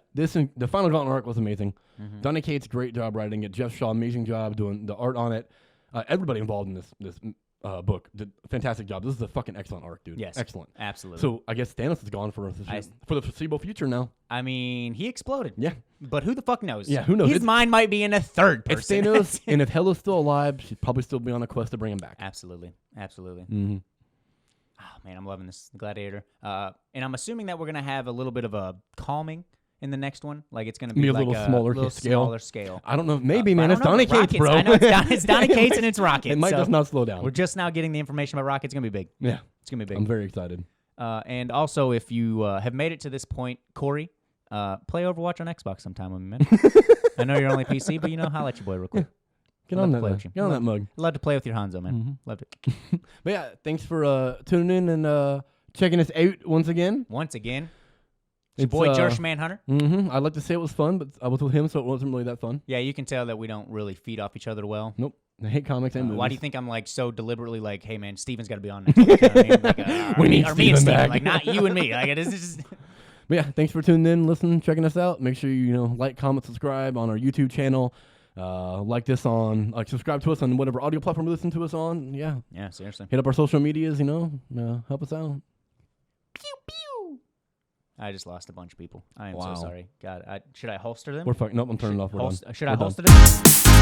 the final Gauntlet arc was amazing. Mhm. Donnie Cates, great job writing it. Geoff Shaw, amazing job doing the art on it. Everybody involved in this book did a fantastic job. This is a fucking excellent arc, dude. Yes. Excellent. Absolutely. So I guess Thanos is gone for the foreseeable future now. I mean, he exploded. Yeah. But who the fuck knows? Yeah, who knows? His It's- mind might be in a third It's person. Thanos, and if Hela's still alive, she'd probably still be on a quest to bring him back. Absolutely. Absolutely. Mm-hmm. Oh, man, I'm loving this Gladiator. And I'm assuming that we're going to have a little bit of a calming in the next one. Like, it's going to be Be a like little smaller scale. smaller scale. I don't know. Maybe, man. I It's don't know. Donnie Cates, Rockets. bro. I know it's Donnie Cates and it's Rockets. It might so just not slow down. We're just now getting the information about Rockets. It's going to be big. Yeah. It's going to be big. I'm very excited. And also, if you have made it to this point, Corey, play Overwatch on Xbox sometime with me, man. I know you're only PC, but holla at your boy real quick. Get I'd on love that. to play with you. Get on that mug. Love to play with your Hanzo, man. Mhm. Loved it. But yeah, thanks for tuning in and checking us out once again. Once again, It's, your boy Jersh Manhunter. Mm-hmm. I'd like to say it was fun, but I was with him, so it wasn't really that fun. Yeah, you can tell that we don't really feed off each other well. Nope. I hate comics and movies. Why do you think I'm like so deliberately like, hey man, Steven's got to be on next week? You know what I mean? Like, We need or Steven me and Steven, back. like not you and me. Like it is just. But yeah, thanks for tuning in, listening, checking us out. Make sure you like, comment, subscribe on our YouTube channel. Subscribe to us on whatever audio platform you listen to us on. Yeah. Yeah, seriously. Hit up our social medias, help us out. Pew pew. I just lost a bunch of people. I am Wow. so sorry. God, should I holster them? We're fucking. Nope, I'm turning it off. We're done. Should I We're done. holster them?